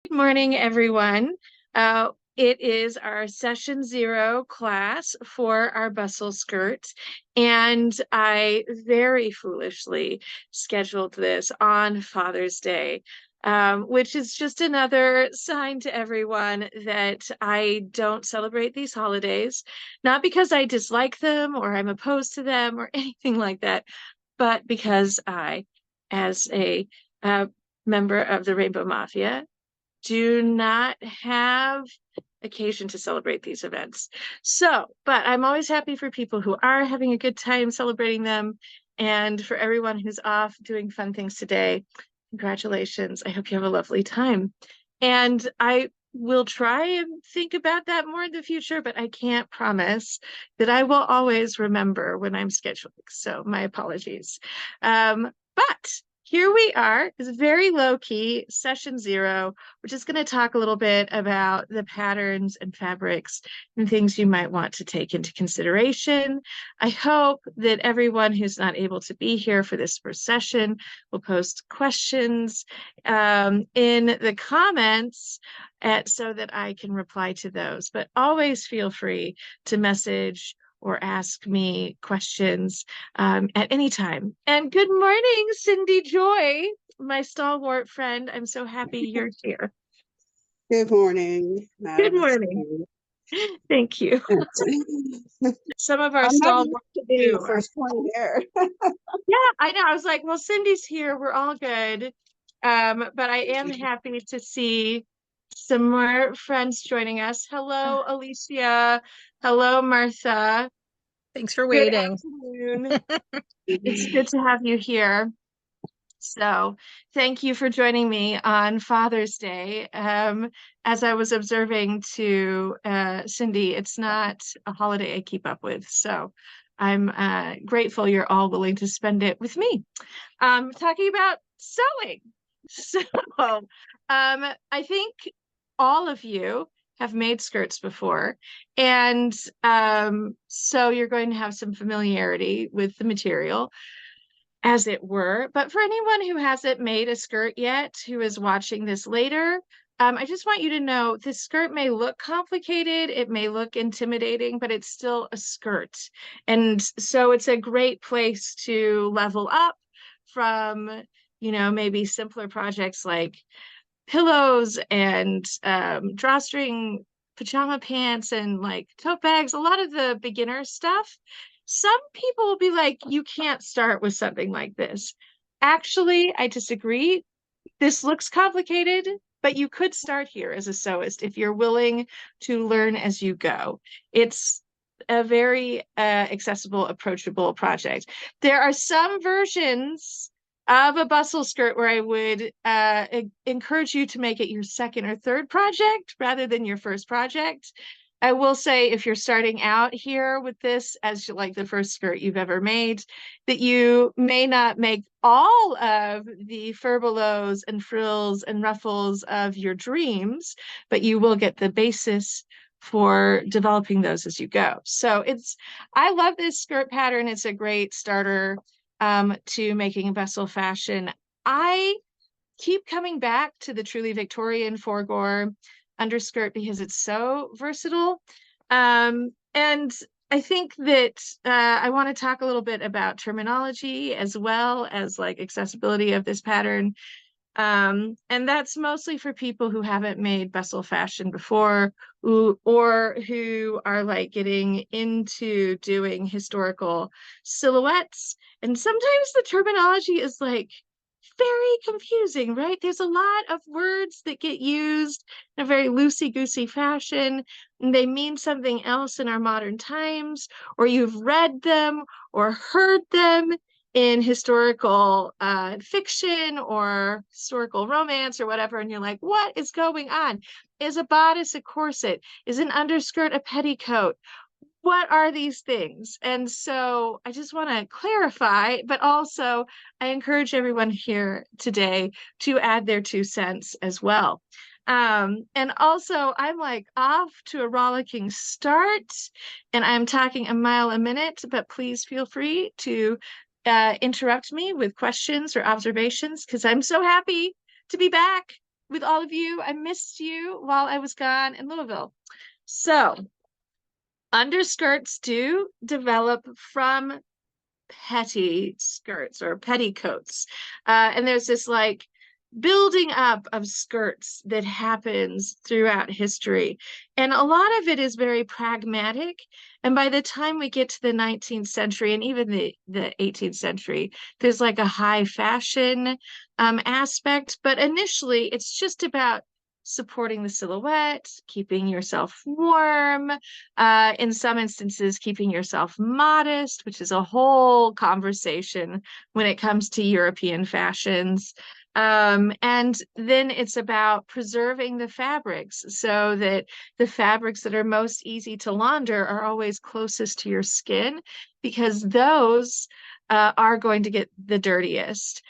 Good morning, everyone. It is our session 0 class for our bustle skirt, and I very foolishly scheduled this on Father's Day, which is just another sign to everyone that I don't celebrate these holidays, not because I dislike them or I'm opposed to them or anything like that, but because I, as a member of the Rainbow Mafia, do not have occasion to celebrate these events. But I'm always happy for people who are having a good time celebrating them. And for everyone who's off doing fun things today, congratulations. I hope you have a lovely time. And I will try and think about that more in the future, but I can't promise that I will always remember when I'm scheduling. So my apologies. But here we are. It's very low key, session 0. We're just going to talk a little bit about the patterns and fabrics and things you might want to take into consideration. I hope that everyone who's not able to be here for this first session will post questions in the comments so that I can reply to those. But always feel free to message or ask me questions at any time. And good morning, Cindy Joy, my stalwart friend. I'm so happy you're here. Good morning, Good Madam. morning. Thank you. Some of our I'm not used stalwarts to being too. first one here. Yeah, I know. I was like, well, Cindy's here. We're all good. But I am happy to see some more friends joining us. Hello, Alicia. Hello, Martha. Thanks for Good waiting. afternoon. It's good to have you here. So thank you for joining me on Father's Day. As I was observing to Cindy, it's not a holiday I keep up with. So I'm grateful you're all willing to spend it with me. Talking about sewing. So I think all of you have made skirts before. And so you're going to have some familiarity with the material, as it were. But for anyone who hasn't made a skirt yet, who is watching this later, I just want you to know this skirt may look complicated, it may look intimidating, but it's still a skirt. And so it's a great place to level up from, maybe simpler projects like pillows and drawstring pajama pants and like tote bags, a lot of the beginner stuff. Some people will be like, you can't start with something like this. Actually, I disagree. This looks complicated, but you could start here as a sewist if you're willing to learn as you go. It's a very accessible, approachable project. There are some versions of a bustle skirt where I would encourage you to make it your second or third project rather than your first project. I will say if you're starting out here with this as like the first skirt you've ever made, that you may not make all of the furbelows and frills and ruffles of your dreams, but you will get the basis for developing those as you go. So I love this skirt pattern. It's a great starter to making a Bustle fashion. I keep coming back to the truly Victorian foregore underskirt because it's so versatile. And I think that I want to talk a little bit about terminology as well as like accessibility of this pattern. And that's mostly for people who haven't made bustle fashion before, or who are like getting into doing historical silhouettes. And sometimes the terminology is like very confusing, right? There's a lot of words that get used in a very loosey-goosey fashion, and they mean something else in our modern times, or you've read them or heard them in historical fiction or historical romance or whatever, and you're like, what is going on? Is a bodice a corset? Is an underskirt a petticoat? What are these things? And so I just want to clarify, but also I encourage everyone here today to add their 2 cents as well. And also I'm like off to a rollicking start and I'm talking a mile a minute, but please feel free to interrupt me with questions or observations because I'm so happy to be back. with all of you. I missed you while I was gone in Louisville. So, underskirts do develop from petty skirts or petticoats. And there's this like building up of skirts that happens throughout history. And a lot of it is very pragmatic. And by the time we get to the 19th century and even the 18th century, there's like a high fashion aspect. But initially, it's just about supporting the silhouette, keeping yourself warm, in some instances, keeping yourself modest, which is a whole conversation when it comes to European fashions. And then it's about preserving the fabrics so that the fabrics that are most easy to launder are always closest to your skin, because those are going to get the dirtiest.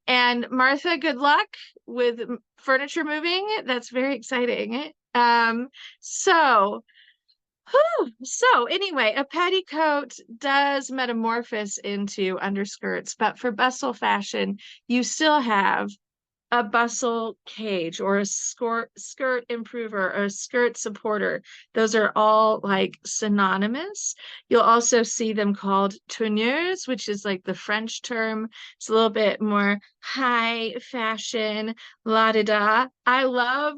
And Martha, good luck with furniture moving. That's very exciting. So so anyway, a petticoat does metamorphose into underskirts, but for bustle fashion, you still have a bustle cage or a skirt improver or a skirt supporter. Those are all like synonymous. You'll also see them called tournures, which is like the French term. It's a little bit more high fashion, la da da. I love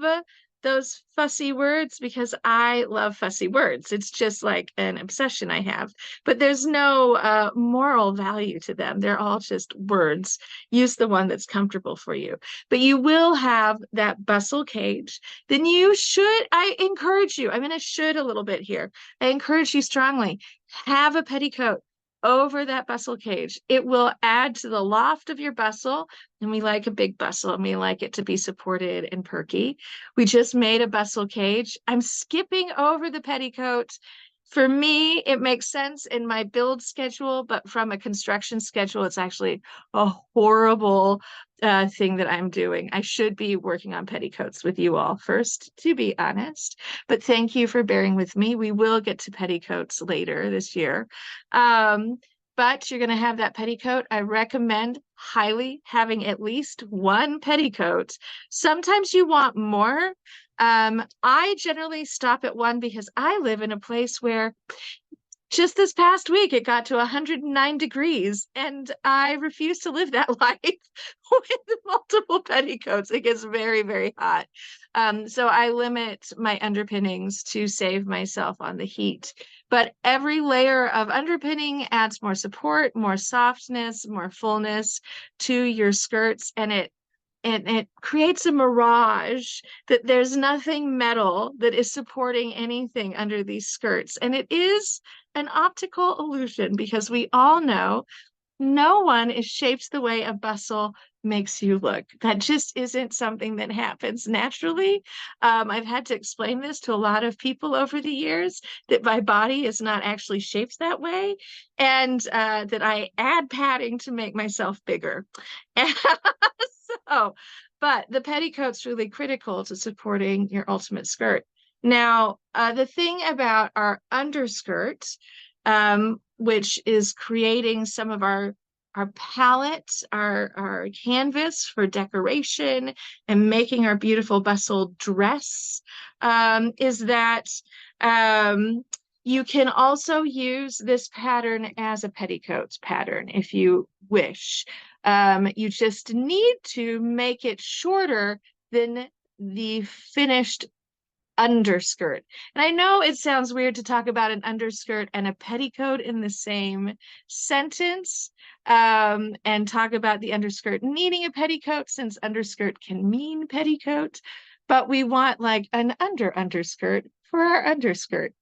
those fussy words because I love fussy words. It's just like an obsession I have. But there's no moral value to them. They're all just words. Use the one that's comfortable for you. But you will have that bustle cage. Then you should, I encourage you, I'm going to should a little bit here. I encourage you strongly, have a petticoat over that bustle cage. It will add to the loft of your bustle. And we like a big bustle and we like it to be supported and perky. We just made a bustle cage. I'm skipping over the petticoat. For me, it makes sense in my build schedule, but from a construction schedule, it's actually a horrible thing that I'm doing. I should be working on petticoats with you all first, to be honest. But thank you for bearing with me. We will get to petticoats later this year. But you're going to have that petticoat. I recommend highly having at least one petticoat. Sometimes you want more. I generally stop at one because I live in a place where just this past week it got to 109 degrees and I refuse to live that life with multiple petticoats. It gets very, very hot. So I limit my underpinnings to save myself on the heat. But every layer of underpinning adds more support, more softness, more fullness to your skirts, and it creates a mirage that there's nothing metal that is supporting anything under these skirts. And it is an optical illusion because we all know no one is shaped the way a bustle makes you look. That just isn't something that happens naturally. I've had to explain this to a lot of people over the years that my body is not actually shaped that way, and that I add padding to make myself bigger. So, but the petticoat's really critical to supporting your ultimate skirt. Now, the thing about our underskirt, which is creating some of our palette, our canvas for decoration and making our beautiful bustle dress, is that you can also use this pattern as a petticoat pattern if you wish. You just need to make it shorter than the finished underskirt. And I know it sounds weird to talk about an underskirt and a petticoat in the same sentence, and talk about the underskirt needing a petticoat since underskirt can mean petticoat, but we want like an underskirt for our underskirt.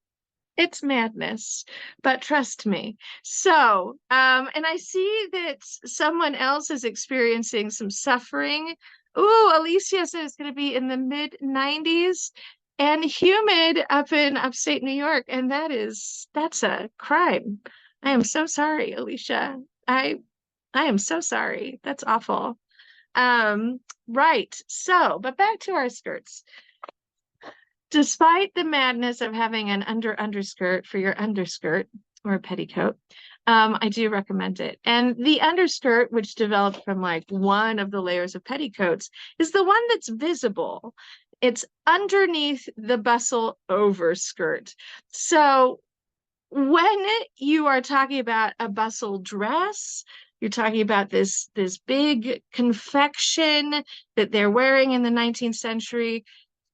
It's madness, but trust me. So, and I see that someone else is experiencing some suffering. Ooh, Alicia says it's going to be in the mid 90s and humid up in upstate New York, and that's a crime. I am so sorry, Alicia. I am so sorry. That's awful. Right. So, but back to our skirts. Despite the madness of having an underskirt for your underskirt or a petticoat, I do recommend it. And the underskirt, which developed from like one of the layers of petticoats, is the one that's visible. It's underneath the bustle overskirt. So when you are talking about a bustle dress, you're talking about this big confection that they're wearing in the 19th century.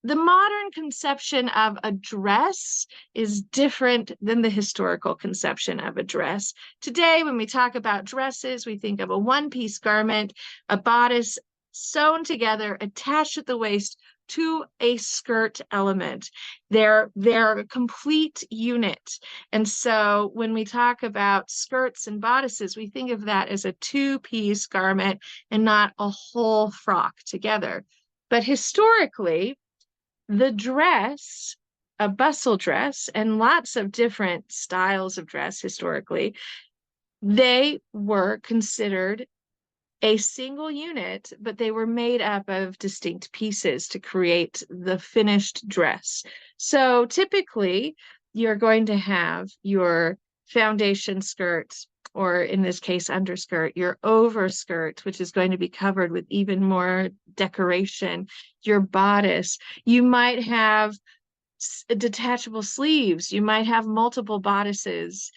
The modern conception of a dress is different than the historical conception of a dress. Today, when we talk about dresses, we think of a one-piece garment, a bodice sewn together, attached at the waist to a skirt element. They're a complete unit. And so when we talk about skirts and bodices, we think of that as a two-piece garment and not a whole frock together. But historically, the dress, a bustle dress, and lots of different styles of dress historically, they were considered a single unit, but they were made up of distinct pieces to create the finished dress. So typically, you're going to have your foundation skirt, or in this case, underskirt, your overskirt, which is going to be covered with even more decoration, your bodice. You might have detachable sleeves. You might have multiple bodices.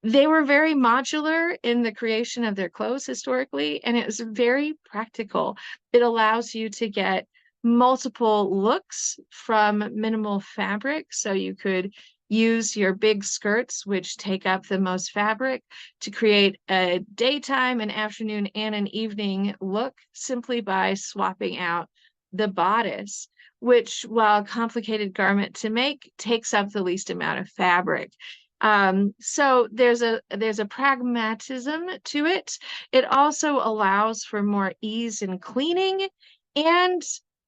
They were very modular in the creation of their clothes historically, and it was very practical. It allows you to get multiple looks from minimal fabric. So you could use your big skirts, which take up the most fabric, to create a daytime, an afternoon, and an evening look simply by swapping out the bodice, which, while a complicated garment to make, takes up the least amount of fabric. So there's a pragmatism to it. It also allows for more ease in cleaning. And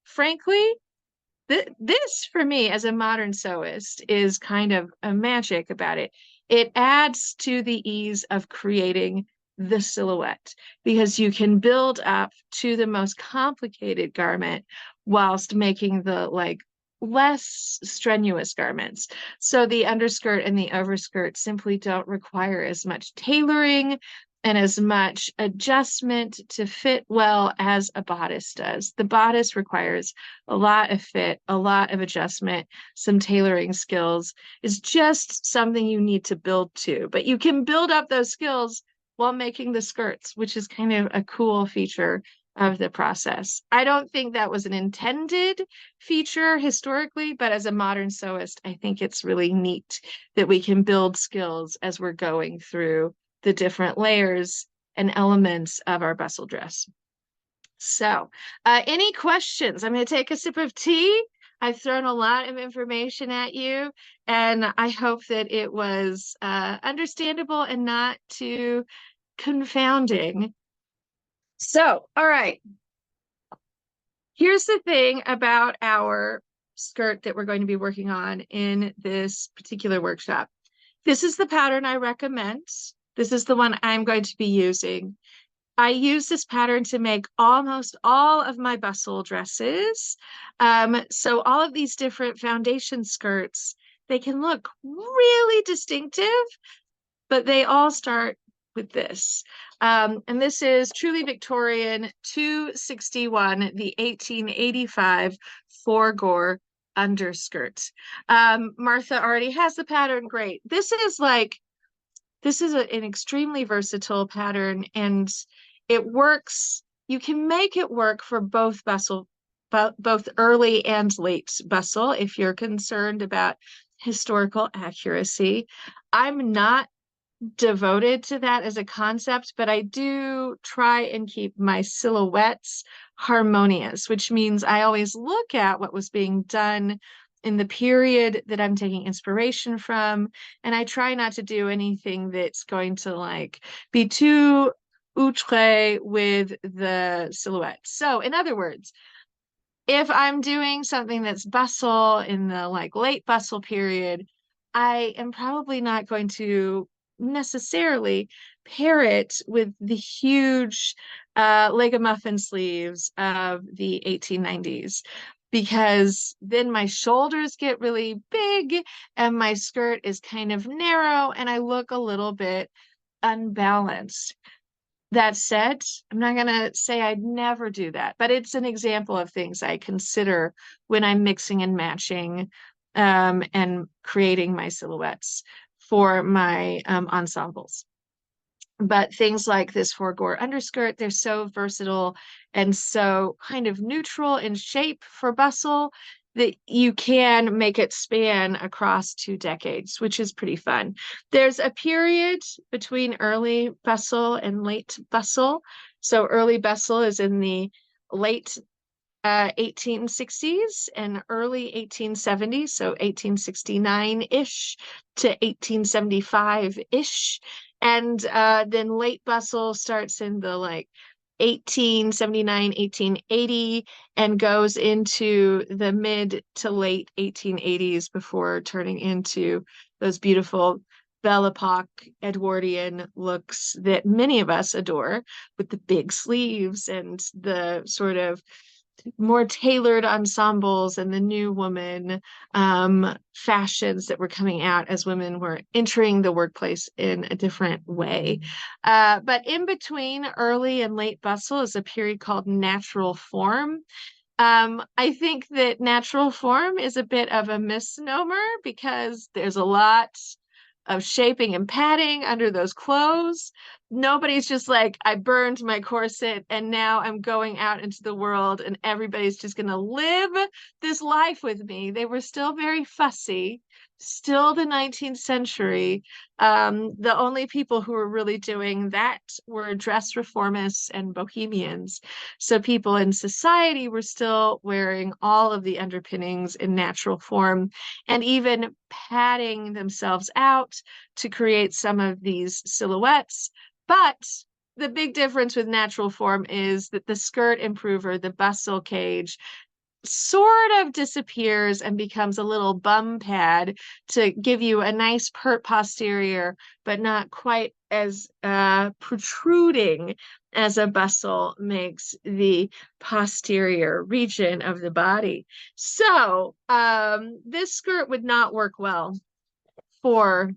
frankly, this for me as a modern sewist is kind of a magic about it. It adds to the ease of creating the silhouette because you can build up to the most complicated garment whilst making the like less strenuous garments. So the underskirt and the overskirt simply don't require as much tailoring and as much adjustment to fit well as a bodice does. The bodice requires a lot of fit, a lot of adjustment, some tailoring skills. Is just something you need to build to, but you can build up those skills while making the skirts, which is kind of a cool feature of the process. I don't think that was an intended feature historically, but as a modern sewist, I think it's really neat that we can build skills as we're going through the different layers and elements of our bustle dress. So, any questions? I'm going to take a sip of tea. I've thrown a lot of information at you, and I hope that it was understandable and not too confounding. So, all right. Here's the thing about our skirt that we're going to be working on in this particular workshop. This is the pattern I recommend. This is the one I'm going to be using. I use this pattern to make almost all of my bustle dresses. So all of these different foundation skirts, they can look really distinctive, but they all start with this. And this is Truly Victorian 261, the 1885 four-gore underskirt. Martha already has the pattern. Great. This is an extremely versatile pattern, and it works. You can make it work for both bustle, both early and late bustle if you're concerned about historical accuracy. I'm not devoted to that as a concept, but I do try and keep my silhouettes harmonious, which means I always look at what was being done in the period that I'm taking inspiration from, and I try not to do anything that's going to like be too outre with the silhouette. So in other words, if I'm doing something that's bustle in the like late bustle period, I am probably not going to necessarily pair it with the huge Leg of Muffin sleeves of the 1890s, because then my shoulders get really big and my skirt is kind of narrow and I look a little bit unbalanced. That said, I'm not going to say I'd never do that, but it's an example of things I consider when I'm mixing and matching and creating my silhouettes for my ensembles. But things like this four-gore underskirt, they're so versatile and so kind of neutral in shape for bustle that you can make it span across 2 decades, which is pretty fun. There's a period between early bustle and late bustle. So early bustle is in the late 1860s and early 1870s, so 1869-ish to 1875-ish. And then late bustle starts in the like 1879, 1880, and goes into the mid to late 1880s before turning into those beautiful Belle Epoque Edwardian looks that many of us adore, with the big sleeves and the sort of more tailored ensembles and the new woman fashions that were coming out as women were entering the workplace in a different way. But in between early and late bustle is a period called natural form. I think that natural form is a bit of a misnomer because there's a lot of shaping and padding under those clothes. Nobody's just like, I burned my corset and now I'm going out into the world and everybody's just going to live this life with me. They were still very fussy, still the 19th century. The only people who were really doing that were dress reformists and bohemians. So people in society were still wearing all of the underpinnings in natural form and even padding themselves out to create some of these silhouettes. But the big difference with natural form is that the skirt improver, the bustle cage, sort of disappears and becomes a little bum pad to give you a nice pert posterior, but not quite as protruding as a bustle makes the posterior region of the body. So this skirt would not work well for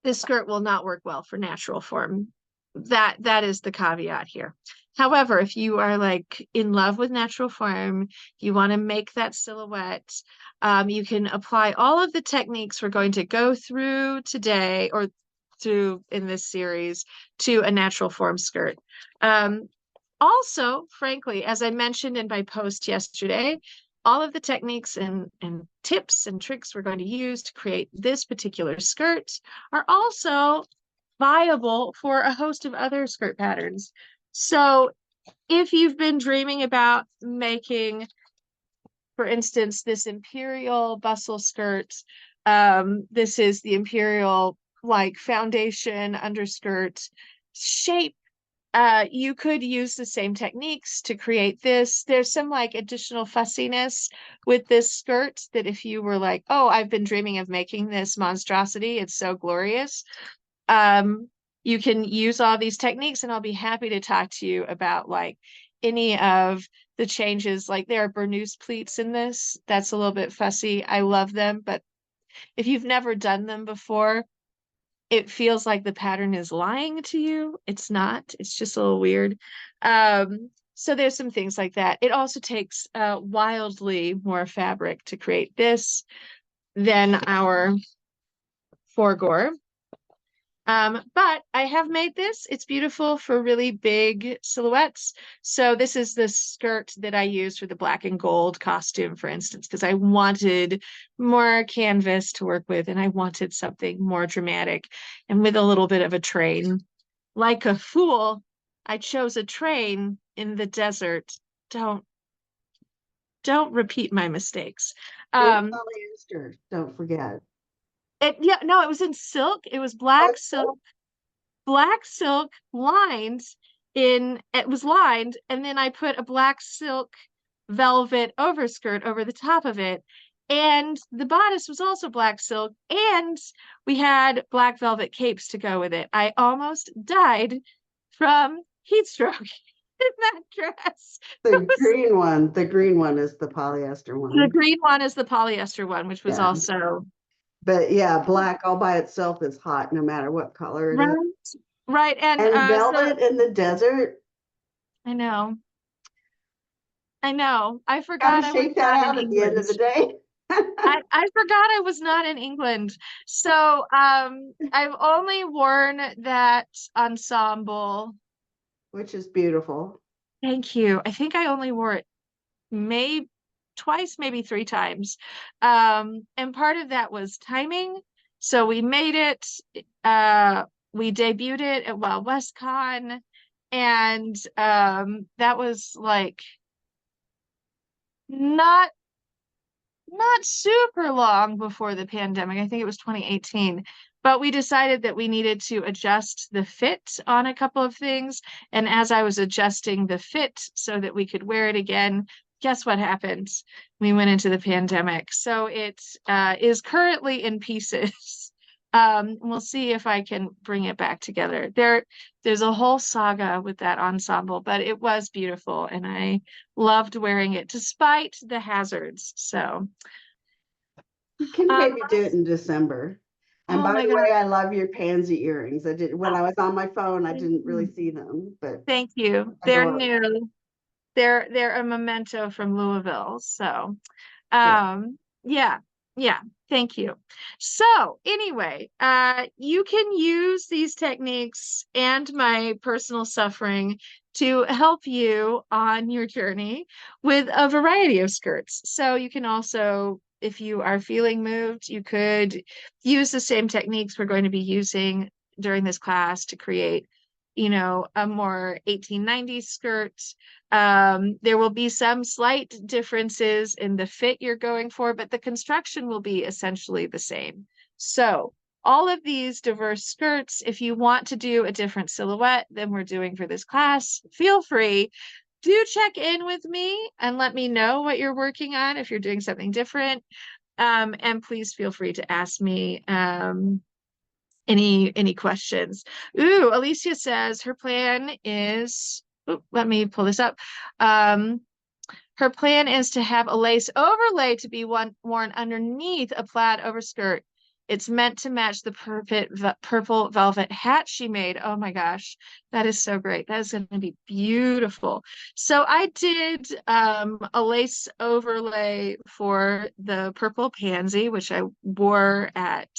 this skirt will not work well for natural form. That is the caveat here. However, if you are like in love with natural form, you want to make that silhouette, you can apply all of the techniques we're going to go through today or through in this series to a natural form skirt. Also, frankly, as I mentioned in my post yesterday, all of the techniques and tips and tricks we're going to use to create this particular skirt are also viable for a host of other skirt patterns. So if you've been dreaming about making, for instance, this imperial bustle skirt, this is the imperial like foundation underskirt shape. You could use the same techniques to create this. There's some like additional fussiness with this skirt that if you were like, oh, I've been dreaming of making this monstrosity, it's so glorious. You can use all these techniques and I'll be happy to talk to you about like any of the changes. Like there are burnous pleats in this. That's a little bit fussy. I love them, but if you've never done them before, it feels like the pattern is lying to you. It's not. It's just a little weird. So there's some things like that. It also takes wildly more fabric to create this than our four-gore. But I have made this. It's beautiful for really big silhouettes. So this is the skirt that I used for the black and gold costume, for instance, because I wanted more canvas to work with and I wanted something more dramatic and with a little bit of a train. Like a fool, I chose a train in the desert. Don't repeat my mistakes. And polyester, don't forget. No, it was in silk. It was black silk lined it was lined, and then I put a black silk velvet overskirt over the top of it. And the bodice was also black silk, and we had black velvet capes to go with it. I almost died from heat stroke in that dress. The green one is the polyester The one. green one is the polyester one, which was Yeah. also But yeah, black all by itself is hot no matter what color it is. Right, right. And And so velvet in the desert, I know, I know. I got to forgot I was shake that not in out at the end England. of the day. I forgot I was not in England. So I've only worn that ensemble. Which is beautiful. Thank you. I think I only wore it maybe twice, maybe three times. And part of that was timing. So we made it, we debuted it at Wild West Con, and that was like not not super long before the pandemic. I think it was 2018. But we decided that we needed to adjust the fit on a couple of things. And as I was adjusting the fit so that we could wear it again, guess what happened? We went into the pandemic. So it is currently in pieces. We'll see if I can bring it back together. There's a whole saga with that ensemble, but it was beautiful and I loved wearing it despite the hazards. So, You can um, maybe do it in December. And oh by my the way, God. I love your pansy earrings. I did when I was on my phone, I didn't really see them, but Thank you. They're adorable. new. They're a memento from Louisville. So, Good. yeah, yeah, thank you. So anyway, you can use these techniques and my personal suffering to help you on your journey with a variety of skirts. So you can also, if you are feeling moved, you could use the same techniques we're going to be using during this class to create, a more 1890s skirt. There will be some slight differences in the fit you're going for, but the construction will be essentially the same. So all of these diverse skirts, if you want to do a different silhouette than we're doing for this class, feel free. Do check in with me and let me know what you're working on if you're doing something different. And please feel free to ask me any questions. Ooh, Alicia says her plan is, let me pull this up. Um, her plan is to have a lace overlay to be worn underneath a plaid overskirt. It's meant to match the purple velvet hat she made. Oh my gosh, that is so great. That is going to be beautiful. So I did a lace overlay for the purple pansy, which I wore at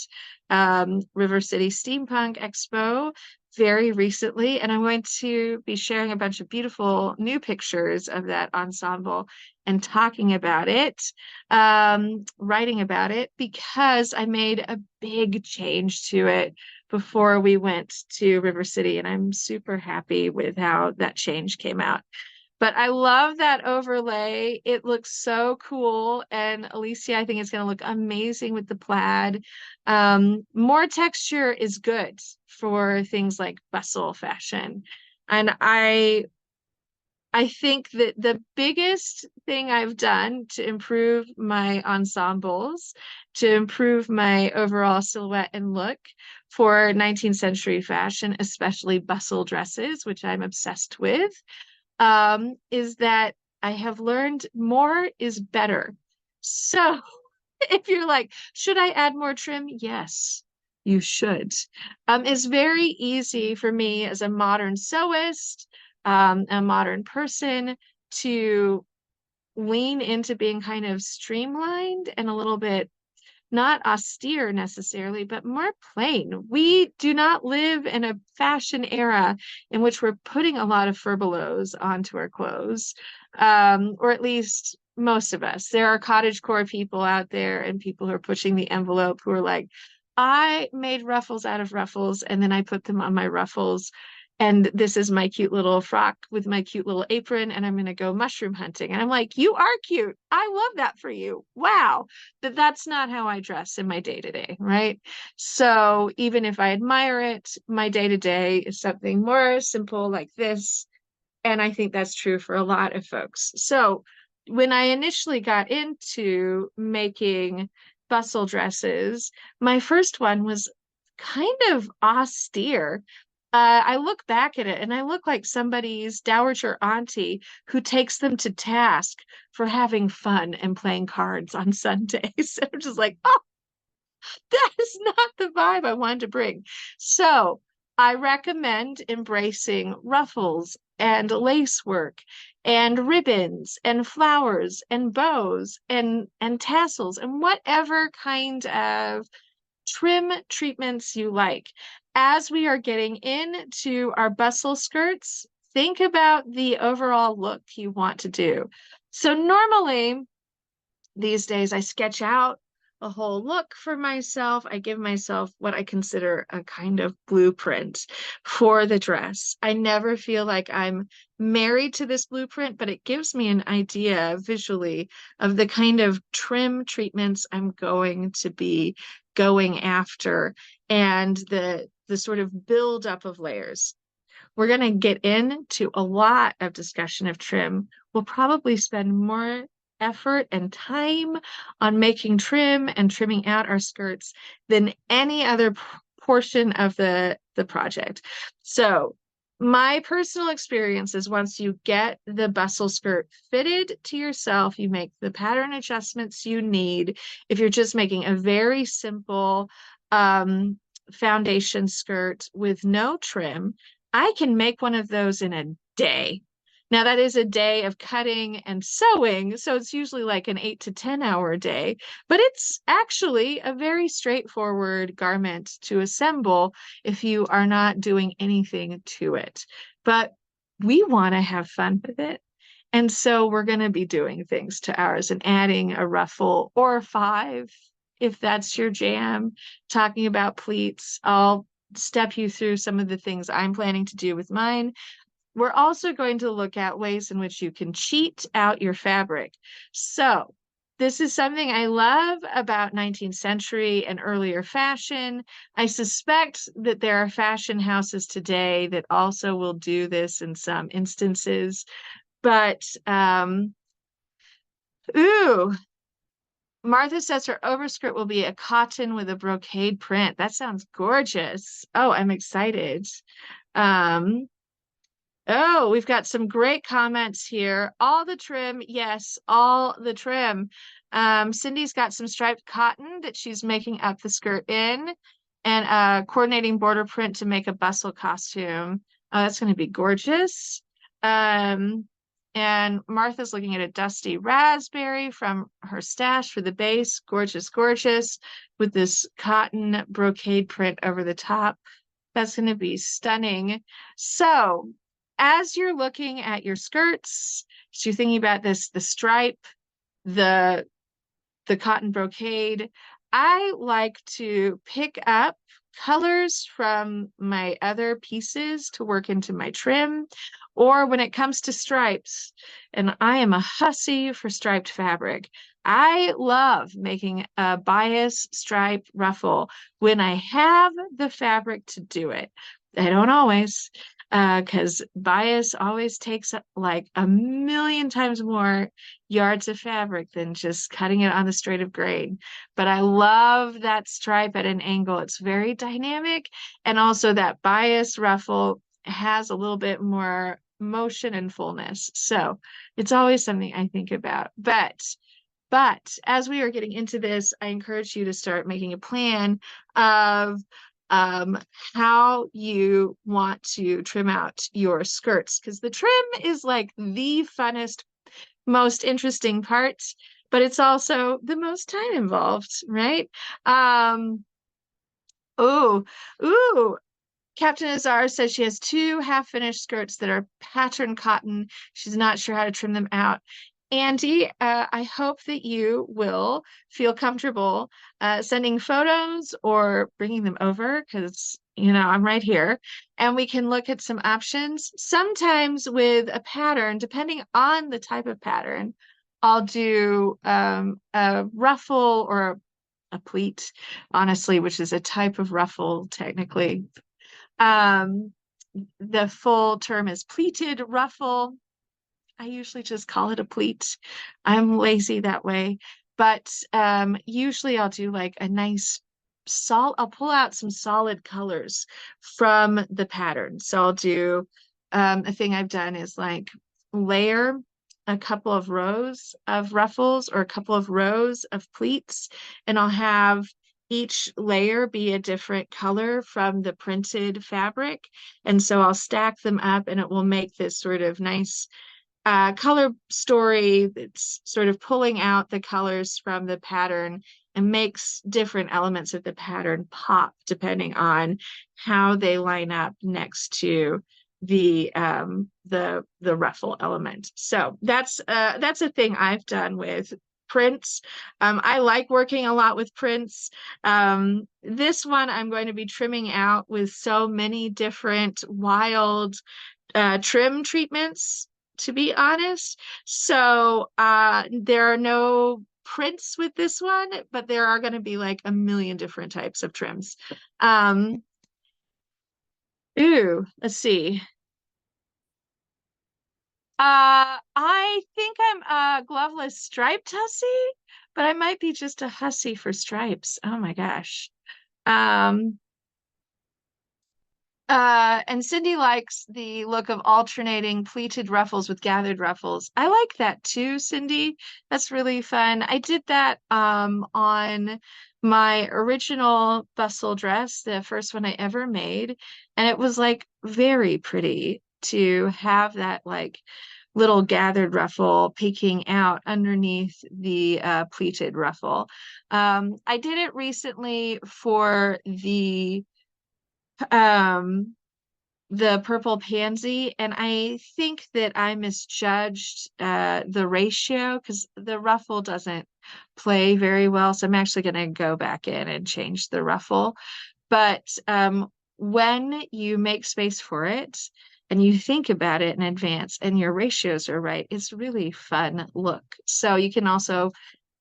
River City Steampunk Expo very recently, and I'm going to be sharing a bunch of beautiful new pictures of that ensemble and talking about it, writing about it, because I made a big change to it before we went to River City, and I'm super happy with how that change came out. But I love that overlay. It looks so cool. And Alicia, I think it's going to look amazing with the plaid. More texture is good for things like bustle fashion. And I think that the biggest thing I've done to improve my ensembles, to improve my overall silhouette and look for 19th century fashion, especially bustle dresses, which I'm obsessed with, is that I have learned more is better. So if you're like, should I add more trim? Yes, you should. It's very easy for me as a modern sewist, a modern person to lean into being kind of streamlined and a little bit not austere necessarily, but more plain. We do not live in a fashion era in which we're putting a lot of furbelows onto our clothes, or at least most of us. There are cottagecore people out there and people who are pushing the envelope who are like, I made ruffles out of ruffles and then I put them on my ruffles. And this is my cute little frock with my cute little apron, and I'm going to go mushroom hunting. And I'm like, you are cute. I love that for you. Wow, that's not how I dress in my day to day, right? So even if I admire it, my day to day is something more simple like this. And I think that's true for a lot of folks. So when I initially got into making bustle dresses, my first one was kind of austere. I look back at it and I look like somebody's dowager auntie who takes them to task for having fun and playing cards on Sundays. I'm just like, oh, That is not the vibe I wanted to bring. So I recommend embracing ruffles and lace work and ribbons and flowers and bows and tassels and whatever kind of trim treatments you like. As we are getting into our bustle skirts, think about the overall look you want to do. So normally these days I sketch out a whole look for myself. I give myself what I consider a kind of blueprint for the dress. I never feel like I'm married to this blueprint, but it gives me an idea visually of the kind of trim treatments I'm going to be going after and the sort of build up of layers. We're going to get into a lot of discussion of trim. We'll probably spend more effort and time on making trim and trimming out our skirts than any other portion of the project. So my personal experience is once you get the bustle skirt fitted to yourself, you make the pattern adjustments you need. If you're just making a very simple foundation skirt with no trim, I can make one of those in a day. Now, that is a day of cutting and sewing, so it's usually like an 8 to 10 hour day, but it's actually a very straightforward garment to assemble if you are not doing anything to it. But we want to have fun with it. And so we're going to be doing things to ours and adding a ruffle or five if that's your jam, talking about pleats. I'll step you through some of the things I'm planning to do with mine. We're also going to look at ways in which you can cheat out your fabric. So, this is something I love about 19th century and earlier fashion. I suspect that there are fashion houses today that also will do this in some instances. But, ooh, Martha says her overskirt will be a cotton with a brocade print. That sounds gorgeous. Oh, I'm excited. Um, Oh, we've got some great comments here. All the trim, yes, all the trim. Cindy's got some striped cotton that she's making up the skirt in, and coordinating border print to make a bustle costume. Oh, that's going to be gorgeous. Um, and Martha's looking at a dusty raspberry from her stash for the base. Gorgeous, gorgeous, with this cotton brocade print over the top. That's going to be stunning. So, as you're looking at your skirts, so you're thinking about this, the stripe, the the cotton brocade, I like to pick up colors from my other pieces to work into my trim. Or when it comes to stripes, and I am a hussy for striped fabric, I love making a bias stripe ruffle when I have the fabric to do it. I don't always, because bias always takes like a million times more yards of fabric than just cutting it on the straight of grain. But I love that stripe at an angle. It's very dynamic. And also that bias ruffle has a little bit more motion and fullness. So it's always something I think about. But as we are getting into this, I encourage you to start making a plan of um, how you want to trim out your skirts, because the trim is like the funnest, most interesting part, but it's also the most time involved, right? Um, oh, ooh, Captain Azar says she has two half-finished skirts that are pattern cotton. She's not sure how to trim them out. Andy, I hope that you will feel comfortable sending photos or bringing them over because, I'm right here and we can look at some options. Sometimes with a pattern, depending on the type of pattern, I'll do a ruffle or a pleat, honestly, which is a type of ruffle technically. um, the full term is pleated ruffle. I usually just call it a pleat. I'm lazy that way. But usually I'll do like a nice I'll pull out some solid colors from the pattern. So I'll do a thing I've done is like layer a couple of rows of ruffles or a couple of rows of pleats, and I'll have each layer be a different color from the printed fabric. And so I'll stack them up and it will make this sort of nice color story that's sort of pulling out the colors from the pattern and makes different elements of the pattern pop depending on how they line up next to the ruffle element. So that's a thing I've done with prints. I like working a lot with prints. This one I'm going to be trimming out with so many different wild trim treatments, to be honest. So there are no prints with this one, but there are going to be like a million different types of trims. Um, let's see. I think I'm a gloveless striped hussy, but I might be just a hussy for stripes. Oh my gosh. Um, and Cindy likes the look of alternating pleated ruffles with gathered ruffles. I like that too, Cindy. That's really fun. I did that on my original bustle dress, the first one I ever made, and it was like very pretty to have that like little gathered ruffle peeking out underneath the pleated ruffle. I did it recently for um the purple pansy, and I think that I misjudged the ratio because the ruffle doesn't play very well. So I'm actually going to go back in and change the ruffle. But when you make space for it and you think about it in advance and your ratios are right, it's really fun look. So you can also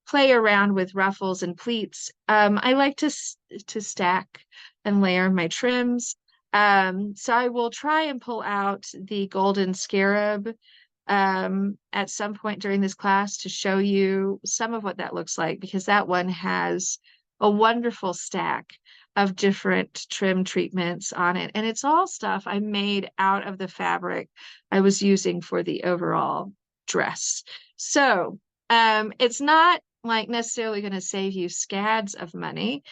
play around with ruffles and pleats. I like to stack and layer my trims. So I will try and pull out the golden scarab at some point during this class to show you some of what that looks like, because that one has a wonderful stack of different trim treatments on it. And it's all stuff I made out of the fabric I was using for the overall dress. So it's not like necessarily going to save you scads of money,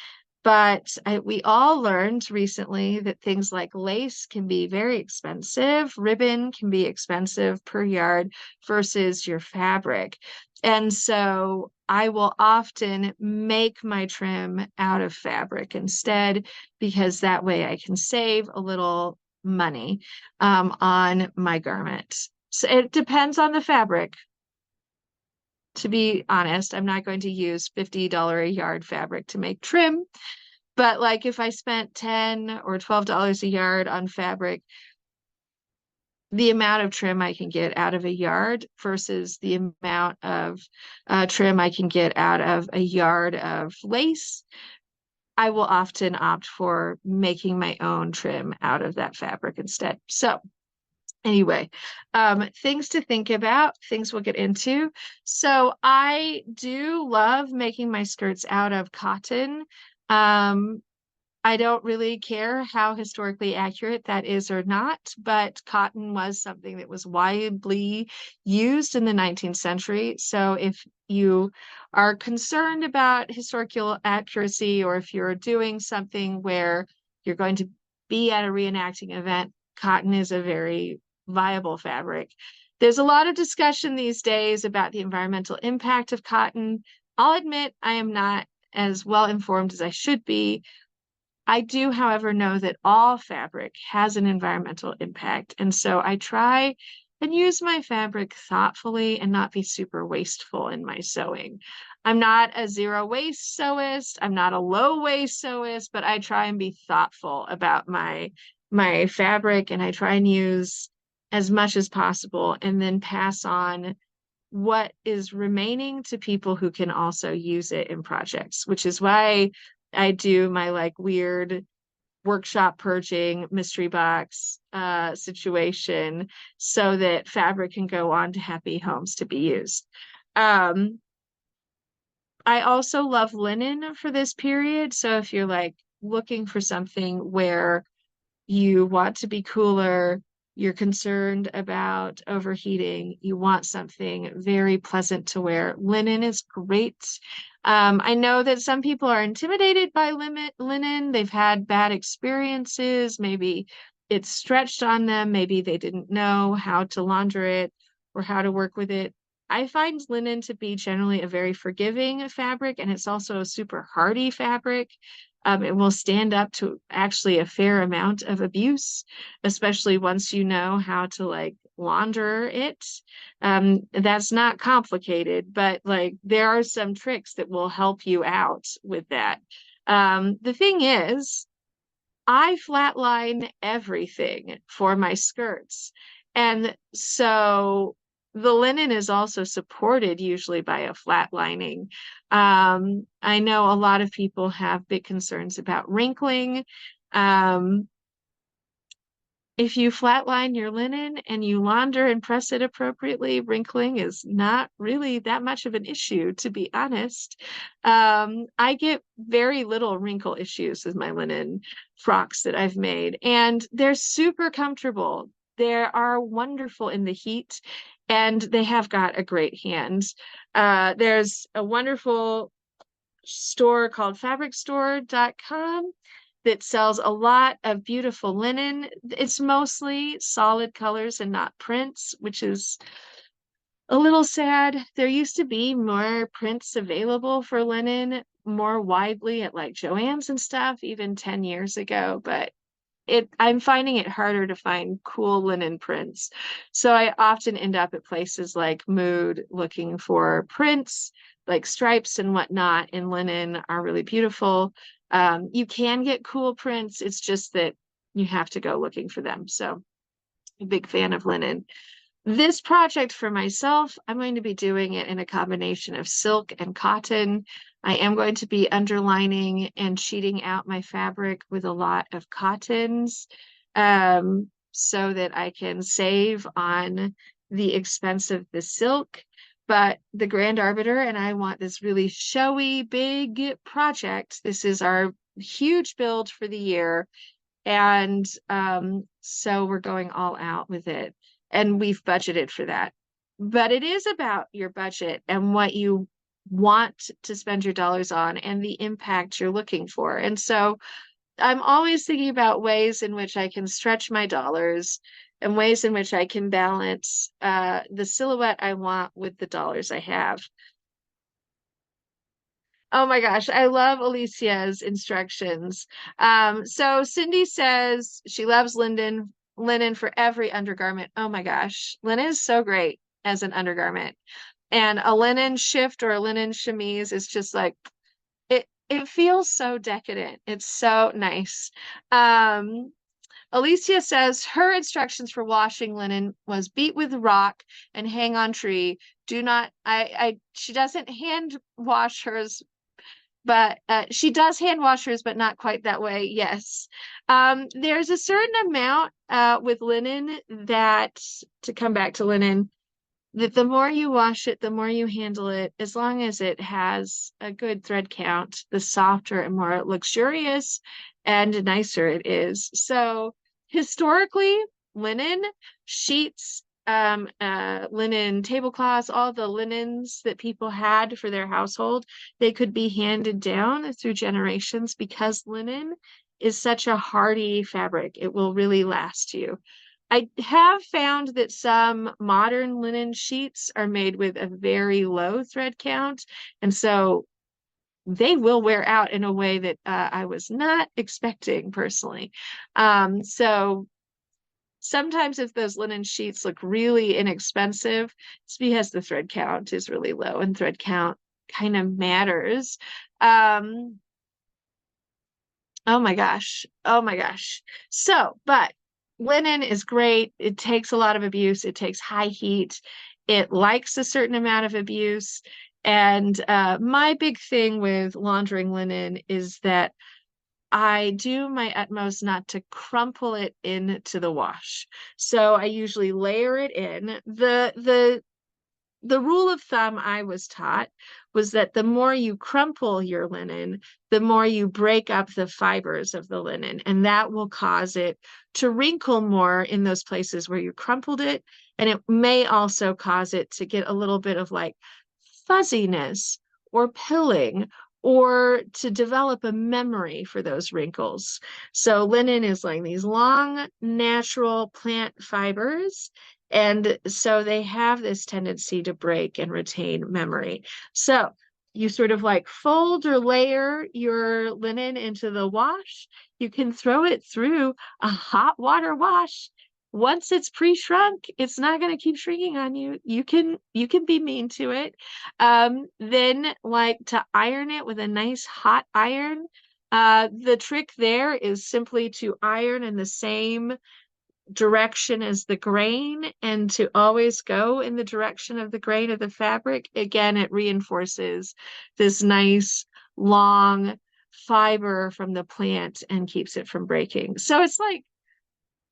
but we all learned recently that things like lace can be very expensive, ribbon can be expensive per yard versus your fabric. And so I will often make my trim out of fabric instead, because that way I can save a little money on my garment. So it depends on the fabric. To be honest, I'm not going to use $50 a yard fabric to make trim. But like if I spent $10 or $12 a yard on fabric, the amount of trim I can get out of a yard versus the amount of trim I can get out of a yard of lace, I will often opt for making my own trim out of that fabric instead. So anyway, things to think about, things we'll get into. So I do love making my skirts out of cotton. Um, I don't really care how historically accurate that is or not, but cotton was something that was widely used in the 19th century. So if you are concerned about historical accuracy, or if you're doing something where you're going to be at a reenacting event, cotton is a very viable fabric. There's a lot of discussion these days about the environmental impact of cotton. I'll admit I am not as well informed as I should be. I do, however, know that all fabric has an environmental impact. And so I try and use my fabric thoughtfully and not be super wasteful in my sewing. I'm not a zero waste sewist. I'm not a low waste sewist, but I try and be thoughtful about my fabric, and I try and use as much as possible and then pass on what is remaining to people who can also use it in projects, which is why I do my like weird workshop purging mystery box situation, so that fabric can go on to happy homes to be used. I also love linen for this period. So if you're like looking for something where you want to be cooler, you're concerned about overheating, you want something very pleasant to wear, linen is great. I know that some people are intimidated by linen. They've had bad experiences. Maybe it's stretched on them. Maybe they didn't know how to launder it or how to work with it. I find linen to be generally a very forgiving fabric, and it's also a super hardy fabric. It will stand up to actually a fair amount of abuse, especially once you know how to like launder it. That's not complicated, but like there are some tricks that will help you out with that. The thing is, I flatline everything for my skirts. And so the linen is also supported usually by a flat lining. I know a lot of people have big concerns about wrinkling. Um, if you flatline your linen and you launder and press it appropriately, wrinkling is not really that much of an issue, to be honest. I get very little wrinkle issues with my linen frocks that I've made, and they're super comfortable. They are wonderful in the heat, and they have got a great hand. There's a wonderful store called fabricstore.com that sells a lot of beautiful linen. It's mostly solid colors and not prints, which is a little sad. There used to be more prints available for linen more widely at like Joann's and stuff, even 10 years ago, but I'm finding it harder to find cool linen prints. So I often end up at places like Mood looking for prints, like stripes and whatnot in linen are really beautiful. You can get cool prints. It's just that you have to go looking for them. So I'm a big fan of linen. This project for myself, I'm going to be doing it in a combination of silk and cotton. I am going to be underlining and sheeting out my fabric with a lot of cottons, so that I can save on the expense of the silk. But the Grand Arbiter and I want this really showy, big project. This is our huge build for the year. And so we're going all out with it. And we've budgeted for that. But it is about your budget and what you want to spend your dollars on and the impact you're looking for. And so I'm always thinking about ways in which I can stretch my dollars and ways in which I can balance the silhouette I want with the dollars I have. Oh my gosh, I love Alicia's instructions. So Cindy says she loves linen for every undergarment. Oh my gosh, linen is so great as an undergarment. And a linen shift or a linen chemise is just like it feels so decadent. It's so nice. Um, Alicia says her instructions for washing linen was beat with rock and hang on tree. Do not, she doesn't hand wash hers, but she does hand washers, but not quite that way. Yes. There's a certain amount with linen that, to come back to linen, that the more you wash it, the more you handle it, as long as it has a good thread count, the softer and more luxurious and nicer it is. So historically, linen sheets, linen tablecloths, all the linens that people had for their household, they could be handed down through generations because linen is such a hardy fabric. It will really last you. I have found that some modern linen sheets are made with a very low thread count, and so they will wear out in a way that I was not expecting personally. So sometimes if those linen sheets look really inexpensive, it's because the thread count is really low, and thread count kind of matters. Um, Oh my gosh. Oh my gosh. So, but linen is great. It takes a lot of abuse. It takes high heat. It likes a certain amount of abuse. And my big thing with laundering linen is that I do my utmost not to crumple it into the wash. So I usually layer it in. The the rule of thumb I was taught was that the more you crumple your linen, the more you break up the fibers of the linen, and that will cause it to wrinkle more in those places where you crumpled it. And it may also cause it to get a little bit of like fuzziness or pilling, or to develop a memory for those wrinkles. So linen is like these long, natural plant fibers. And so they have this tendency to break and retain memory. So you sort of like fold or layer your linen into the wash. You can throw it through a hot water wash. Once it's pre-shrunk, it's not going to keep shrinking on you. You can be mean to it. Then like to iron it with a nice hot iron. The trick there is simply to iron in the same direction as the grain and to always go in the direction of the grain of the fabric. Again, it reinforces this nice long fiber from the plant and keeps it from breaking. So it's like,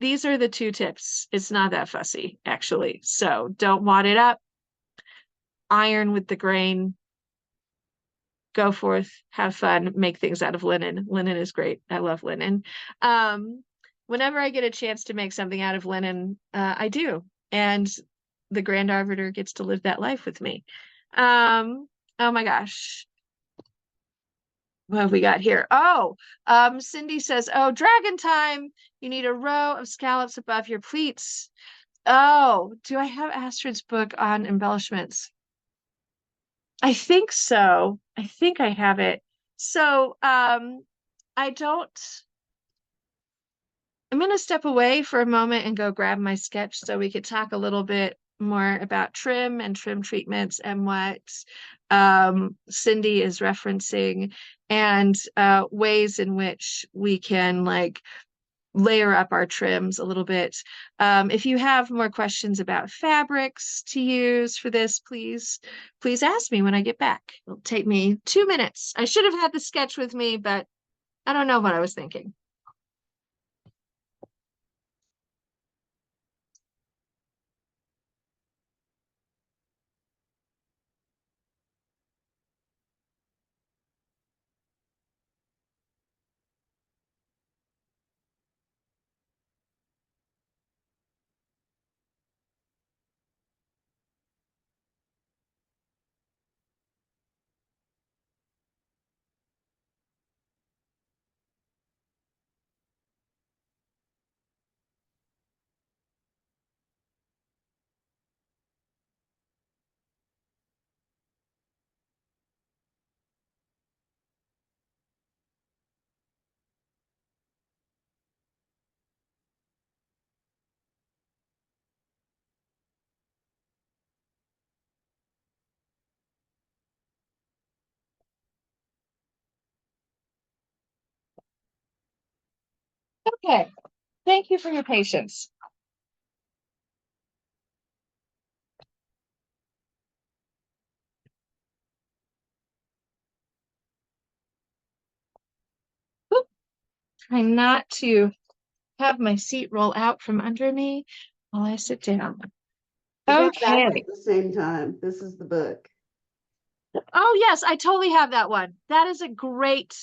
these are the two tips. It's not that fussy, actually. So don't wad it up, iron with the grain, go forth, have fun, make things out of linen. Linen is great. I love linen. Whenever I get a chance to make something out of linen, I do. And the Grand Arbiter gets to live that life with me. Oh my gosh. What have we got here? Oh, Cindy says, oh, dragon time. You need a row of scallops above your pleats. Oh, do I have Astrid's book on embellishments? I think so. I think I have it. So, I don't, I'm going to step away for a moment and go grab my sketch so we could talk a little bit more about trim and trim treatments and what Cindy is referencing, and ways in which we can like layer up our trims a little bit. If you have more questions about fabrics to use for this, please ask me when I get back. It'll take me 2 minutes. I should have had the sketch with me, but I don't know what I was thinking. Okay, thank you for your patience. Oop, try not to have my seat roll out from under me while I sit down. We got back Okay. at the same time. This is the book. Oh, yes, I totally have that one. That is a great,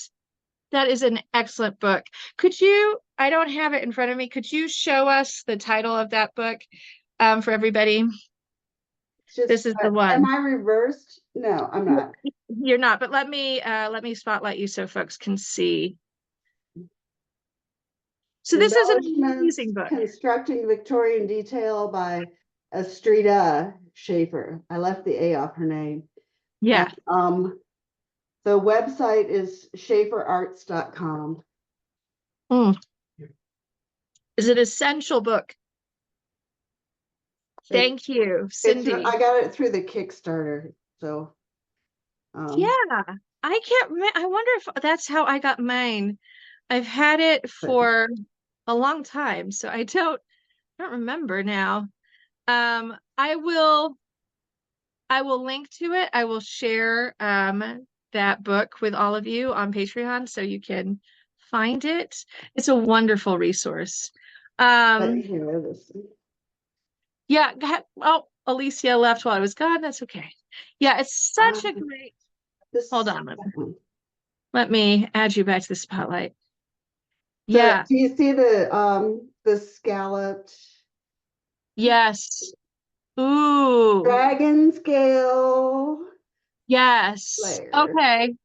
that is an excellent book. Could you, I don't have it in front of me. Could you show us the title of that book for everybody? Just, This is the am one. I reversed? No, I'm not. You're not, but let me spotlight you so folks can see. So this is an Embellishments, amazing book. Constructing Victorian Detail by Astrida Schaefer. I left the A off her name. Yeah. And, the website is schaeferarts.com. Mm. Is an essential book. Thank you, Cindy. I got it through the Kickstarter. So, yeah, I can't remember. I wonder if that's how I got mine. I've had it for a long time, so I don't remember now. I will link to it. I will share that book with all of you on Patreon so you can find it. It's a wonderful resource. but here, this. Yeah. Oh, Alicia left while I was gone. That's okay. Yeah, it's such a Um, great. Hold this on. Let me add you back to the spotlight. the Yeah. do you see the scalloped Yes. Ooh. dragon scale Yes. layer? Okay.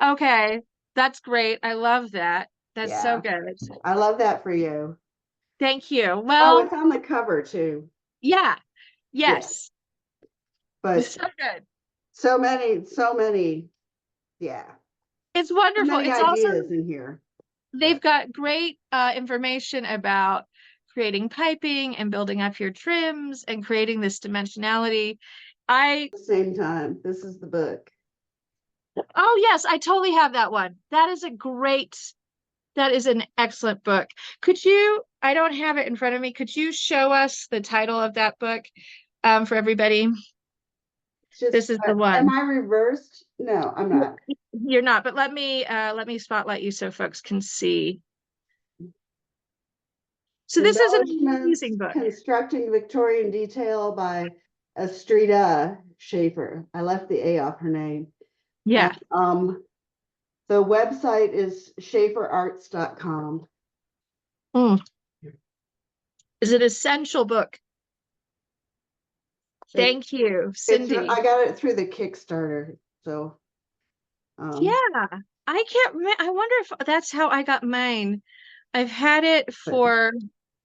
Okay. That's great. I love that. That's so Yeah, good. I love that for you. Thank you. Oh, Well, it's on the cover too. yeah. Yeah, Yes. but So good. so many, yeah, It's so wonderful. many It's also, ideas in here. they've But got great information about creating piping and building up your trims and creating this dimensionality. I, at the same time, this is the book. oh yes, I totally have that one. That is an excellent book. Could you, I don't have it in front of me. Could you show us the title of that book for everybody? It's just, This is the am one. I reversed? No, I'm not. You're not, but let me spotlight you so folks can see. So this is an Embellishments, amazing book. Constructing Victorian Detail by Astrida Schaefer. I left the A off her name. And Yeah. the website is schaeferarts.com. Mm. Is an essential book. It, Thank you, it's Cindy. I got it through the Kickstarter. So Yeah, um I wonder if that's how I got mine. I've had it but for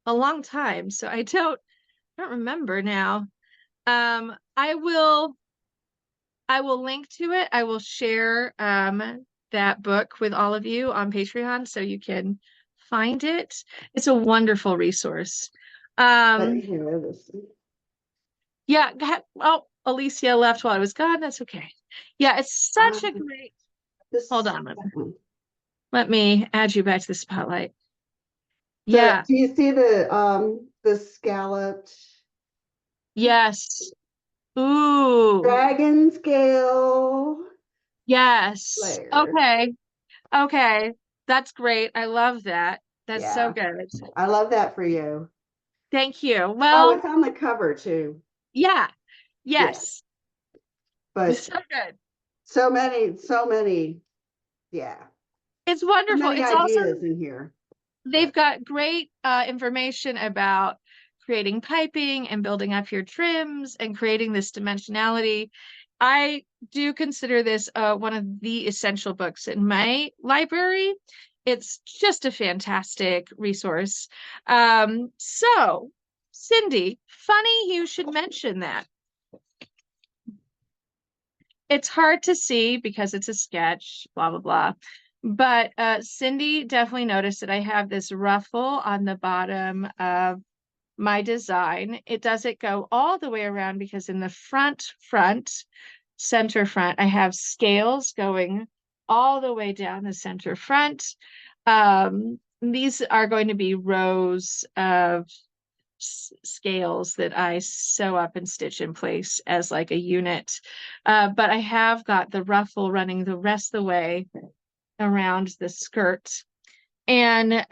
a long time, so I don't remember now. Um, I will I will link to it. I will share that book with all of you on Patreon so you can find it. It's a wonderful resource. here this Yeah, oh, Alicia left while I was gone. That's okay. Yeah, it's such a um great. Hold this on. one. Let me add you back to the spotlight. The Yeah. do you see the scalloped Yes. Ooh. dragon scale Yes. layer? Okay. Okay. That's great. I love that. That's so Yeah, good. I love that for you. Thank you. Oh, Well, it's on the cover too. yeah. Yeah, Yes. but So good. so many, yeah, It's so wonderful. many It's also, ideas in here. they've But got great information about creating piping and building up your trims and creating this dimensionality. I do consider this one of the essential books in my library. It's just a fantastic resource. So, Cindy, funny you should mention that. It's hard to see because it's a sketch, blah, blah, blah. But Cindy definitely noticed that I have this ruffle on the bottom of my design. It doesn't go all the way around because in the center front, I have scales going all the way down the center front. These are going to be rows of scales that I sew up and stitch in place as like a unit. But I have got the ruffle running the rest of the way around the skirt. And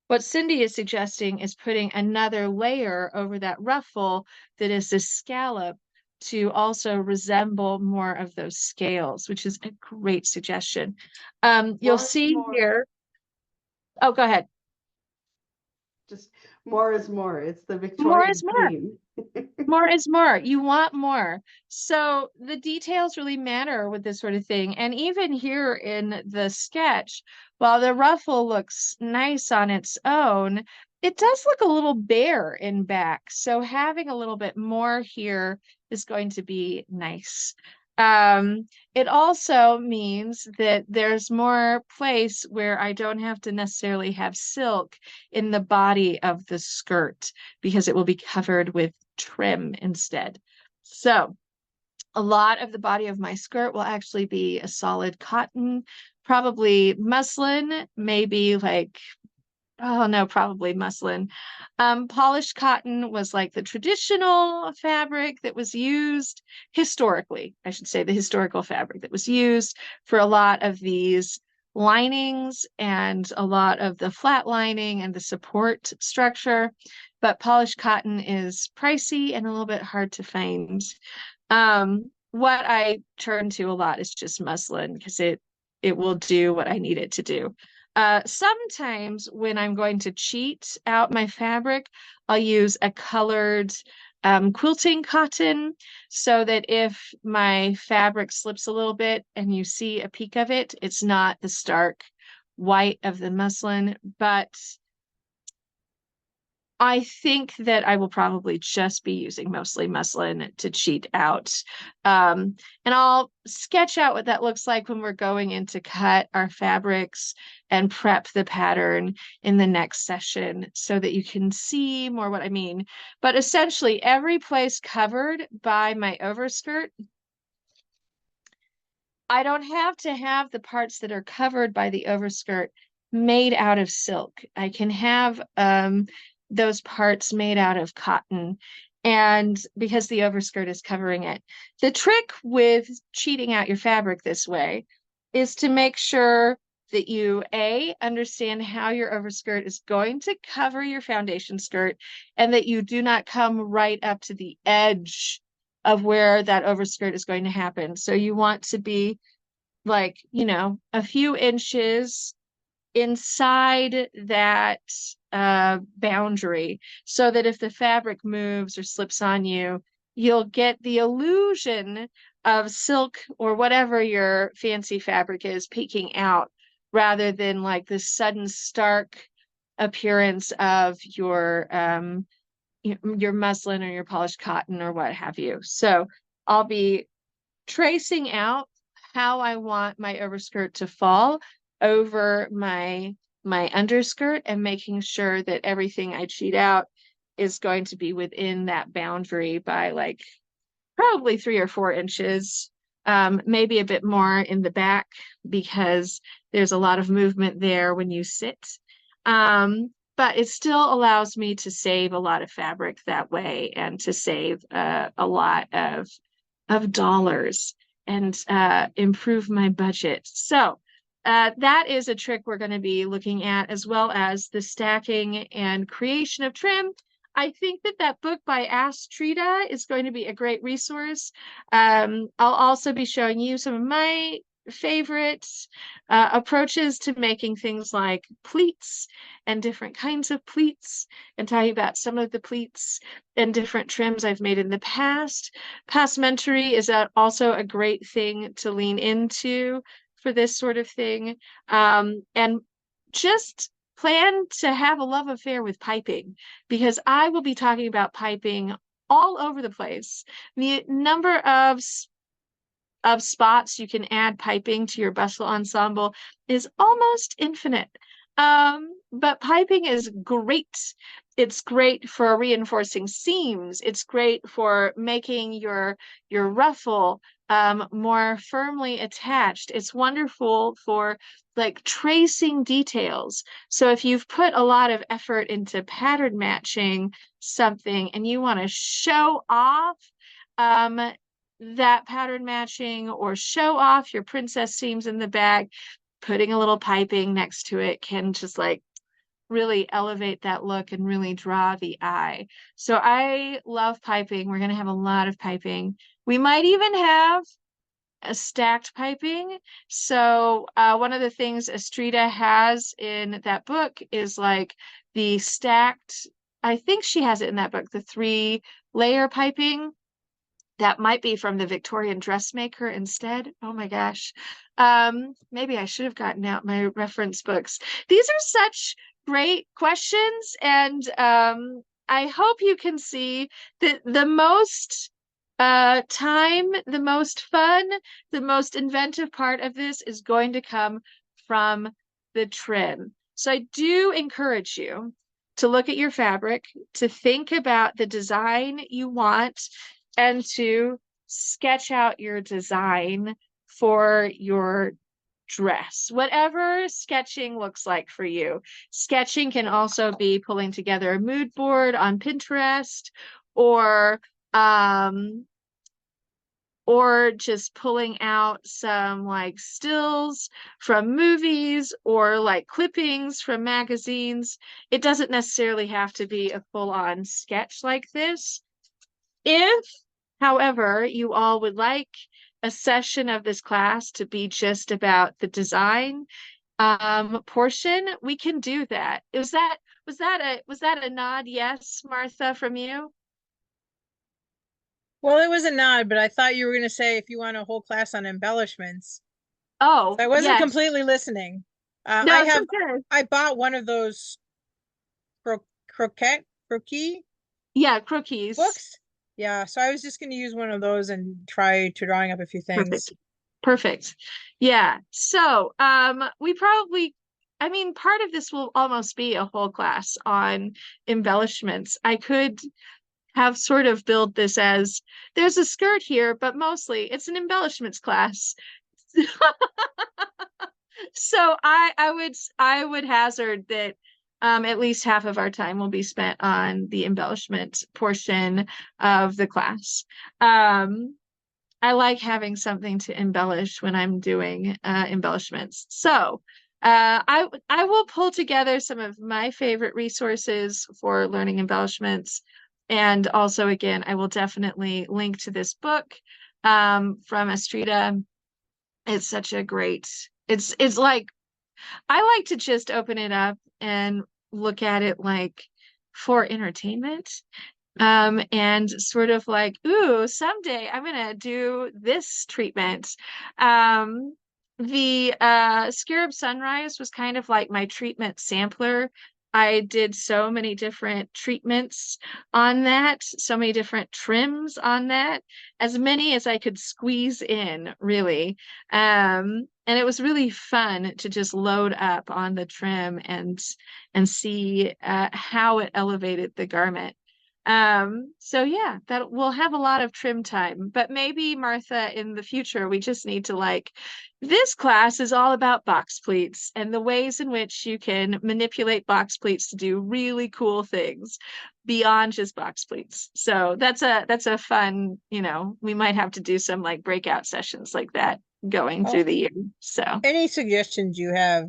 what Cindy is suggesting is putting another layer over that ruffle that is a scallop to also resemble more of those scales, which is a great suggestion. You'll more is see more. here. Oh, go ahead. Just more is more. It's the More Victorian is more. theme. More is more. You want more. So the details really matter with this sort of thing. And even here in the sketch, while the ruffle looks nice on its own, it does look a little bare in back. So having a little bit more here is going to be nice. It also means that there's more place where I don't have to necessarily have silk in the body of the skirt because it will be covered with trim instead. So a lot of the body of my skirt will actually be a solid cotton, probably muslin, maybe like, oh no, probably muslin. Polished cotton was like the traditional fabric that was used historically, I should say, the historical fabric that was used for a lot of these linings and a lot of the flat lining and the support structure. but polished cotton is pricey and a little bit hard to find. What I turn to a lot is just muslin because it will do what I need it to do. Sometimes when I'm going to cheat out my fabric, I'll use a colored quilting cotton so that if my fabric slips a little bit and you see a peek of it, it's not the stark white of the muslin, but I think that I will probably just be using mostly muslin to cheat out. And I'll sketch out what that looks like when we're going in to cut our fabrics and prep the pattern in the next session so that you can see more what I mean. But essentially, every place covered by my overskirt, I don't have to have the parts that are covered by the overskirt made out of silk. I can have those parts made out of cotton, and because the overskirt is covering it. The trick with cheating out your fabric this way is to make sure that you understand how your overskirt is going to cover your foundation skirt, and that you do not come right up to the edge of where that overskirt is going to happen. So you want to be like, a few inches inside that boundary so that if the fabric moves or slips on you, you'll get the illusion of silk or whatever your fancy fabric is peeking out rather than like the sudden stark appearance of your muslin or your polished cotton or what have you. So I'll be tracing out how I want my overskirt to fall over my underskirt and making sure that everything I cheat out is going to be within that boundary by like probably 3 or 4 inches, maybe a bit more in the back because there's a lot of movement there when you sit. But it still allows me to save a lot of fabric that way and to save a lot of dollars and improve my budget. So that is a trick we're going to be looking at, as well as the stacking and creation of trim. I think that book by Astrida is going to be a great resource. I'll also be showing you some of my favorite approaches to making things like pleats and different kinds of pleats, and talking about some of the pleats and different trims I've made in the past. Passementerie is also a great thing to lean into for this sort of thing. And just plan to have a love affair with piping, because I will be talking about piping all over the place. The number of spots you can add piping to your bustle ensemble is almost infinite. But piping is great. It's great for reinforcing seams. It's great for making your ruffle more firmly attached. It's wonderful for like tracing details. So if you've put a lot of effort into pattern matching something and you want to show off that pattern matching or show off your princess seams in the back, putting a little piping next to it can just like really elevate that look and really draw the eye. So I love piping. We're going to have a lot of piping. We might even have a stacked piping. So one of the things Astrida has in that book is like the stacked, I think she has it in that book, the 3-layer piping. That might be from the Victorian dressmaker instead. Oh my gosh. Maybe I should have gotten out my reference books. These are such great questions, and I hope you can see that the most time, the most fun, the most inventive part of this is going to come from the trim. So I do encourage you to look at your fabric, to think about the design you want, and to sketch out your design for your dress, whatever sketching looks like for you. Sketching can also be pulling together a mood board on Pinterest, or or just pulling out some like stills from movies or like clippings from magazines. It doesn't necessarily have to be a full-on sketch like this. If, however, you all would like a session of this class to be just about the design portion, we can do that. Was that a nod yes, Martha, from you? Well, it was a nod, but I thought you were going to say if you want a whole class on embellishments. So Oh, I wasn't yes. completely listening. No, it's okay. I bought one of those croquis Yeah, cookies. books. Yeah, so I was just going to use one of those and try to drawing up a few things. Perfect. Perfect. Yeah. So, we probably, I mean, part of this will almost be a whole class on embellishments. I could have sort of build this as there's a skirt here, but mostly it's an embellishments class. So I would hazard that at least half of our time will be spent on the embellishment portion of the class. I like having something to embellish when I'm doing embellishments. So I will pull together some of my favorite resources for learning embellishments. And also, again, I will definitely link to this book from Astrida. It's such a great, it's like, I like to just open it up and look at it like for entertainment, and sort of like, ooh, someday I'm gonna do this treatment. The Scarab Sunrise was kind of like my treatment sampler. I did so many different treatments on that, so many different trims on that, as many as I could squeeze in, really. And it was really fun to just load up on the trim and see how it elevated the garment. So yeah, that we'll have a lot of trim time, but maybe Martha, in the future, we just need to like, this class is all about box pleats and the ways in which you can manipulate box pleats to do really cool things beyond just box pleats. So that's a fun, we might have to do some like breakout sessions like that going Well, through the year. So any suggestions you have,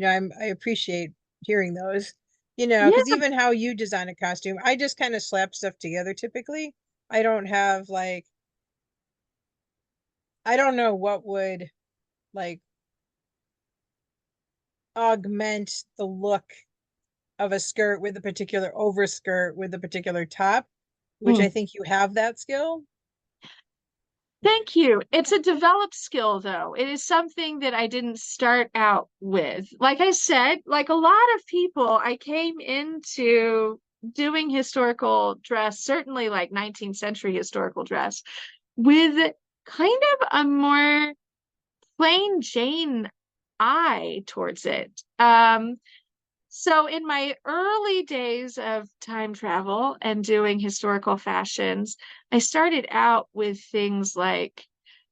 I appreciate hearing those. Because yeah, even how you design a costume, I just kind of slap stuff together typically. I don't have like, I don't know what would like augment the look of a skirt with a particular overskirt with a particular top, which I mm. think you have that skill. Thank you. It's a developed skill, though. It is something that I didn't start out with. Like I said, like a lot of people, I came into doing historical dress, certainly like 19th century historical dress, with kind of a more plain Jane eye towards it. So in my early days of time travel and doing historical fashions, I started out with things like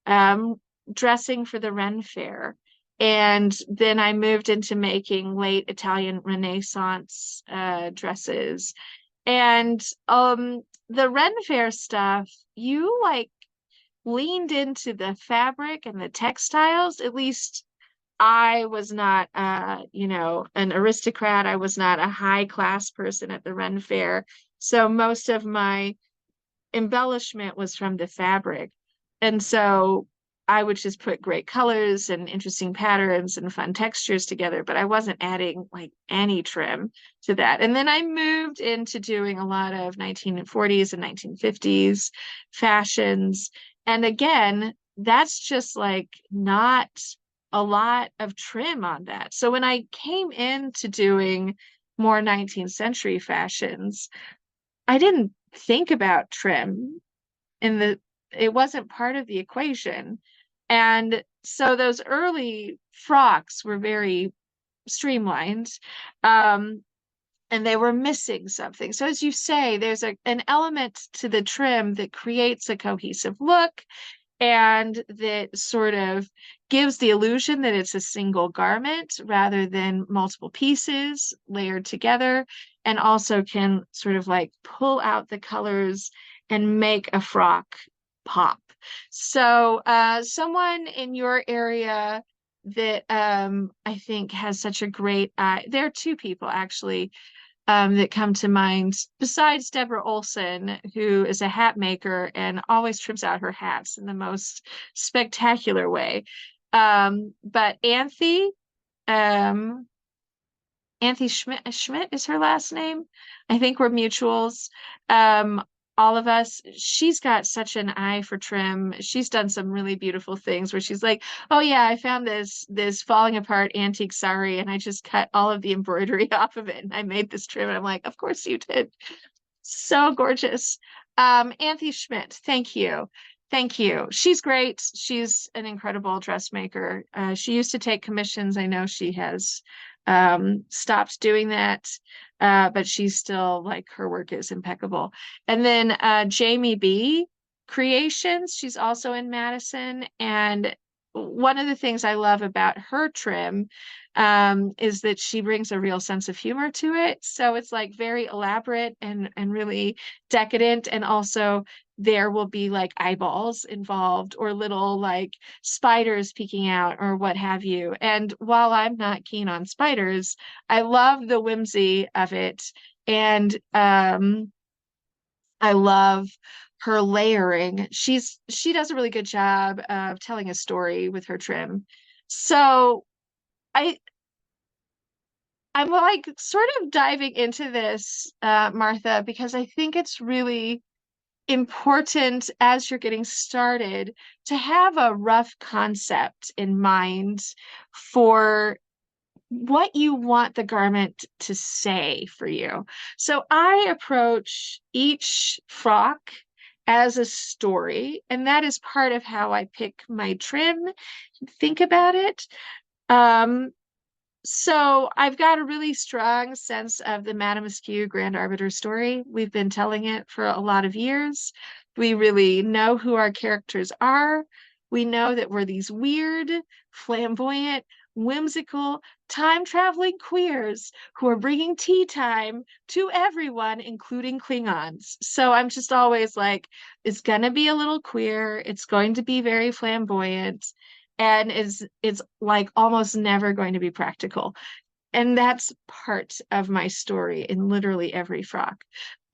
um, dressing for the Ren Fair. And then I moved into making late Italian Renaissance dresses. And the Ren Fair stuff, you like leaned into the fabric and the textiles, at least I was not, an aristocrat. I was not a high class person at the Ren Fair. So most of my embellishment was from the fabric. And so I would just put great colors and interesting patterns and fun textures together, but I wasn't adding like any trim to that. And then I moved into doing a lot of 1940s and 1950s fashions. And again, that's just like not a lot of trim on that. So when I came into doing more 19th century fashions, I didn't think about trim in it wasn't part of the equation. And so those early frocks were very streamlined. Um, and they were missing something. So as you say, there's an element to the trim that creates a cohesive look and that sort of gives the illusion that it's a single garment rather than multiple pieces layered together, and also can sort of like pull out the colors and make a frock pop. So someone in your area that I think has such a great eye. There are two people actually that come to mind besides Deborah Olson, who is a hat maker and always trims out her hats in the most spectacular way. But um, Anthe Schmidt is her last name. I think we're mutuals. Um, all of us. She's got such an eye for trim. She's done some really beautiful things where she's like, "Oh yeah, I found this falling apart antique sari, and I just cut all of the embroidery off of it, and I made this trim." And I'm like, "Of course you did." So gorgeous. Anthe Schmidt, thank you. Thank you. She's great. She's an incredible dressmaker. She used to take commissions. I know she has stopped doing that, but she's still like her work is impeccable. And then Jamie B. Creations, she's also in Madison. And one of the things I love about her trim is that she brings a real sense of humor to it. So it's like very elaborate and really decadent. And also there will be like eyeballs involved or little like spiders peeking out or what have you. And while I'm not keen on spiders, I love the whimsy of it. And I love her layering. She does a really good job of telling a story with her trim. So I I'm like sort of diving into this, Martha, because I think it's really important as you're getting started to have a rough concept in mind for what you want the garment to say for you. So I approach each frock as a story, and that is part of how I pick my trim, think about it. Um, so I've got a really strong sense of the Madame Askew Grand Arbiter story. We've been telling it for a lot of years. We really know who our characters are. We know that we're these weird, flamboyant, whimsical, time-traveling queers who are bringing tea time to everyone, including Klingons. So I'm just always like, it's gonna be a little queer. It's going to be very flamboyant and is like almost never going to be practical. And that's part of my story in literally every frock.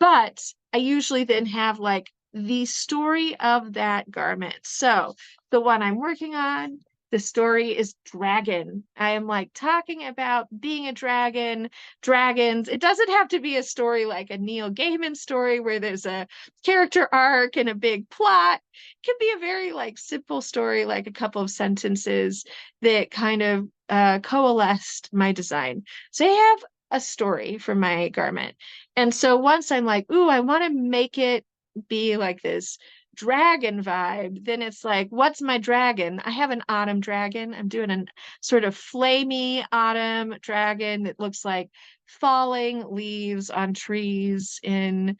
But I usually then have like the story of that garment. So the one I'm working on, the story is dragon. I am like talking about being a dragon, dragons. It doesn't have to be a story like a Neil Gaiman story where there's a character arc and a big plot. It can be a very like simple story, like a couple of sentences that kind of coalesced my design. So I have a story for my garment. And so once I'm like, ooh, I want to make it be like this dragon vibe, then it's like, what's my dragon? I have an autumn dragon. I'm doing a sort of flamey autumn dragon that looks like falling leaves on trees in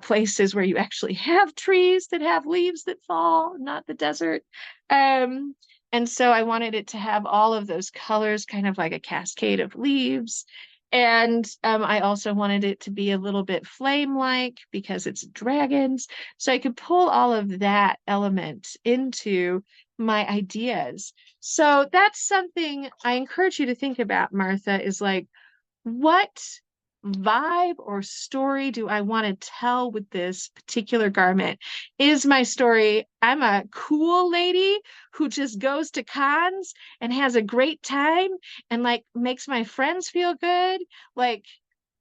places where you actually have trees that have leaves that fall, not the desert. Um, and so I wanted it to have all of those colors, kind of like a cascade of leaves. And I also wanted it to be a little bit flame-like because it's dragons. So I could pull all of that element into my ideas. So that's something I encourage you to think about, Martha, is like, what vibe or story do I want to tell with this particular garment? Is my story, I'm a cool lady who just goes to cons and has a great time and like makes my friends feel good? Like,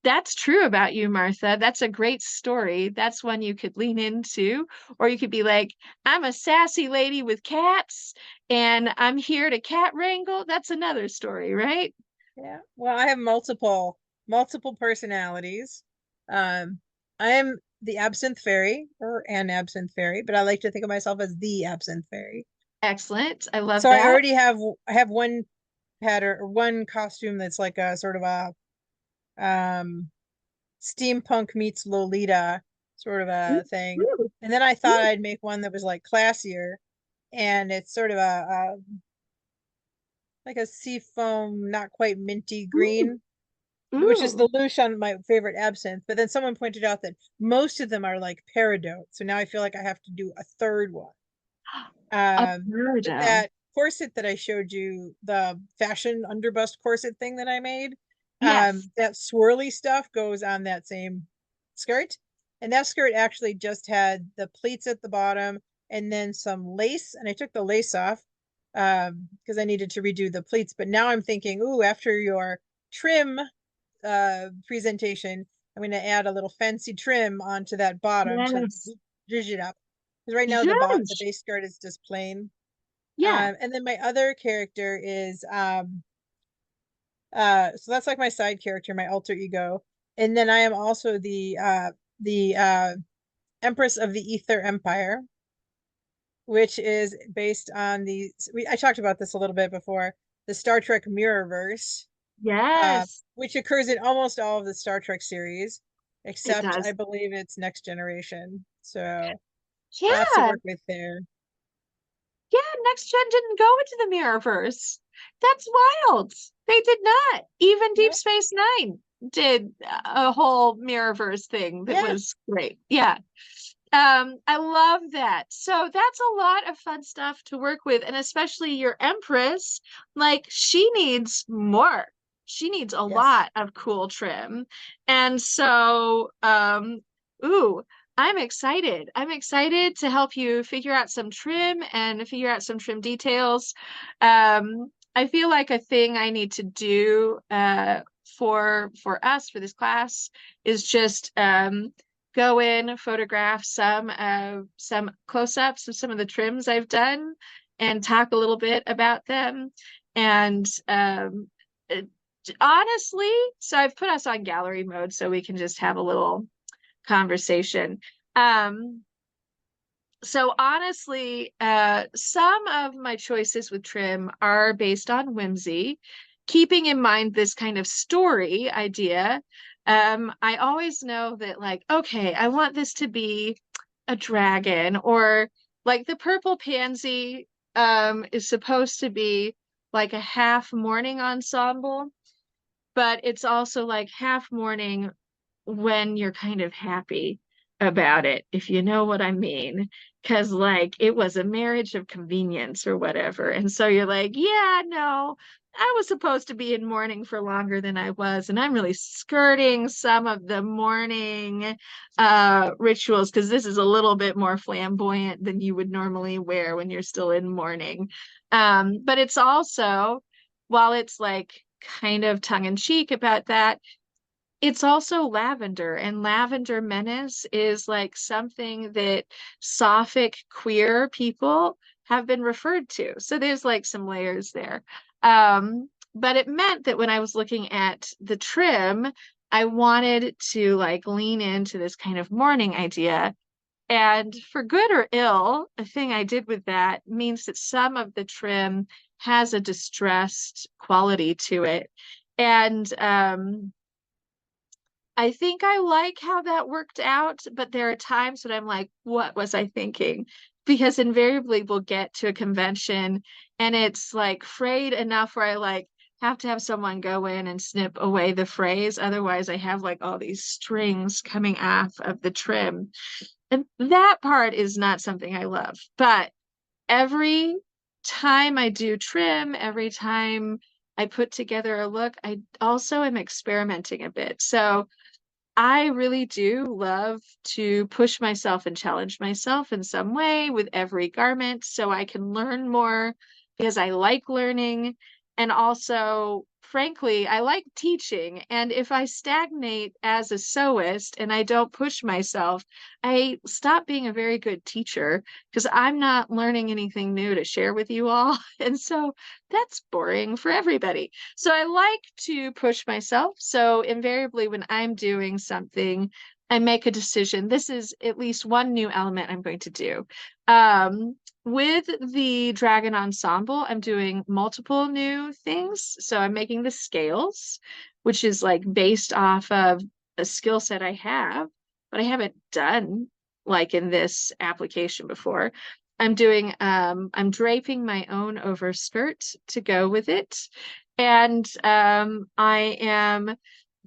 that's true about you, Martha. That's a great story. That's one you could lean into. Or you could be like, I'm a sassy lady with cats and I'm here to cat wrangle. That's another story, right? Yeah. Well, I have multiple personalities. Um, I am the absinthe fairy or an absinthe fairy, but I like to think of myself as the absinthe fairy. Excellent. I love So I that. already have one pattern or one costume that's like a sort of a um steampunk meets Lolita sort of a thing. Ooh, And then I thought ooh. I'd make one that was like classier, and it's sort of a like a seafoam, not quite minty Ooh, green. which is Ooh, the louche on my favorite absinthe. But then someone pointed out that most of them are like peridot. So now I feel like I have to do a third one. a But peridot. that corset that I showed you, the fashion underbust corset thing that I made, Yes. that swirly stuff goes on that same skirt. And that skirt actually just had the pleats at the bottom and then some lace. And I took the lace off because I needed to redo the pleats. But now I'm thinking, ooh, after your trim presentation, I'm going to add a little fancy trim onto that bottom to Yes. zhuzh it up. Because right now the Yes. base skirt is just plain. Yeah. And then my other character is so that's like my side character, my alter ego. And then I am also the Empress of the Ether Empire, which is based on I talked about this a little bit before, the Star Trek Mirrorverse, Yes. which occurs in almost all of the Star Trek series, It except I does. believe it's Next Generation. So lots to Yeah. work with there. Yeah. Next Gen didn't go into the Mirrorverse. That's wild. They did not. Even Deep No, Space Nine did a whole Mirrorverse thing that yeah, was great. Yeah. I love that. So that's a lot of fun stuff to work with, and especially your Empress, like she needs more. She needs a yes, lot of cool trim. And so, ooh, I'm excited. I'm excited to help you figure out some trim and figure out some trim details. I feel like a thing I need to do for us for this class is just go in, photograph some close-ups of some of the trims I've done and talk a little bit about them. And it- honestly, so I've put us on gallery mode so we can just have a little conversation. Um, so honestly, some of my choices with trim are based on whimsy, keeping in mind this kind of story idea. I always know that like, okay, I want this to be a dragon, or like the purple pansy is supposed to be like a half mourning ensemble, but it's also like half mourning when you're kind of happy about it, if you know what I mean. Because, like, it was a marriage of convenience or whatever. And so you're like, yeah, no, I was supposed to be in mourning for longer than I was. And I'm really skirting some of the mourning rituals because this is a little bit more flamboyant than you would normally wear when you're still in mourning. But it's also, while it's like kind of tongue in cheek about that, it's also lavender, and lavender menace is like something that Sapphic queer people have been referred to. So there's like some layers there. But it meant that when I was looking at the trim, I wanted to like lean into this kind of morning idea. And for good or ill, a thing I did with that means that some of the trim has a distressed quality to it. And I think I like how that worked out, but there are times when I'm like, what was I thinking? Because invariably we'll get to a convention and it's like frayed enough where I like have to have someone go in and snip away the frays. Otherwise, I have like all these strings coming off of the trim. And that part is not something I love. But every time I do trim, every time I put together a look, I also am experimenting a bit. So I really do love to push myself and challenge myself in some way with every garment so I can learn more because I like learning. And also, frankly, I like teaching. And if I stagnate as a sewist and I don't push myself, I stop being a very good teacher because I'm not learning anything new to share with you all. And so that's boring for everybody. So I like to push myself. So invariably, when I'm doing something, I make a decision. This is at least one new element I'm going to do. With the Dragon Ensemble, I'm doing multiple new things. So I'm making the scales, which is like based off of a skill set I have, but I haven't done like in this application before. I'm draping my own overskirt to go with it. And I am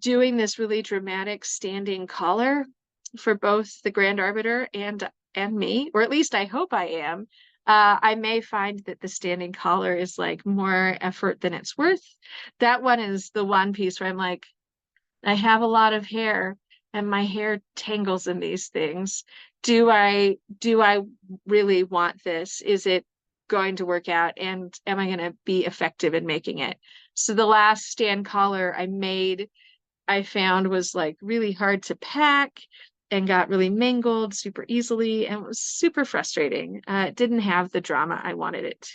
doing this really dramatic standing collar for both the Grand Arbiter and me, or at least I hope I am. I may find that the standing collar is like more effort than it's worth. That one is the one piece where I'm like, I have a lot of hair and my hair tangles in these things. Do I really want this? Is it going to work out? And am I going to be effective in making it? So the last stand collar I made, I found was like really hard to pack and got really mangled super easily and was super frustrating. It didn't have the drama I wanted it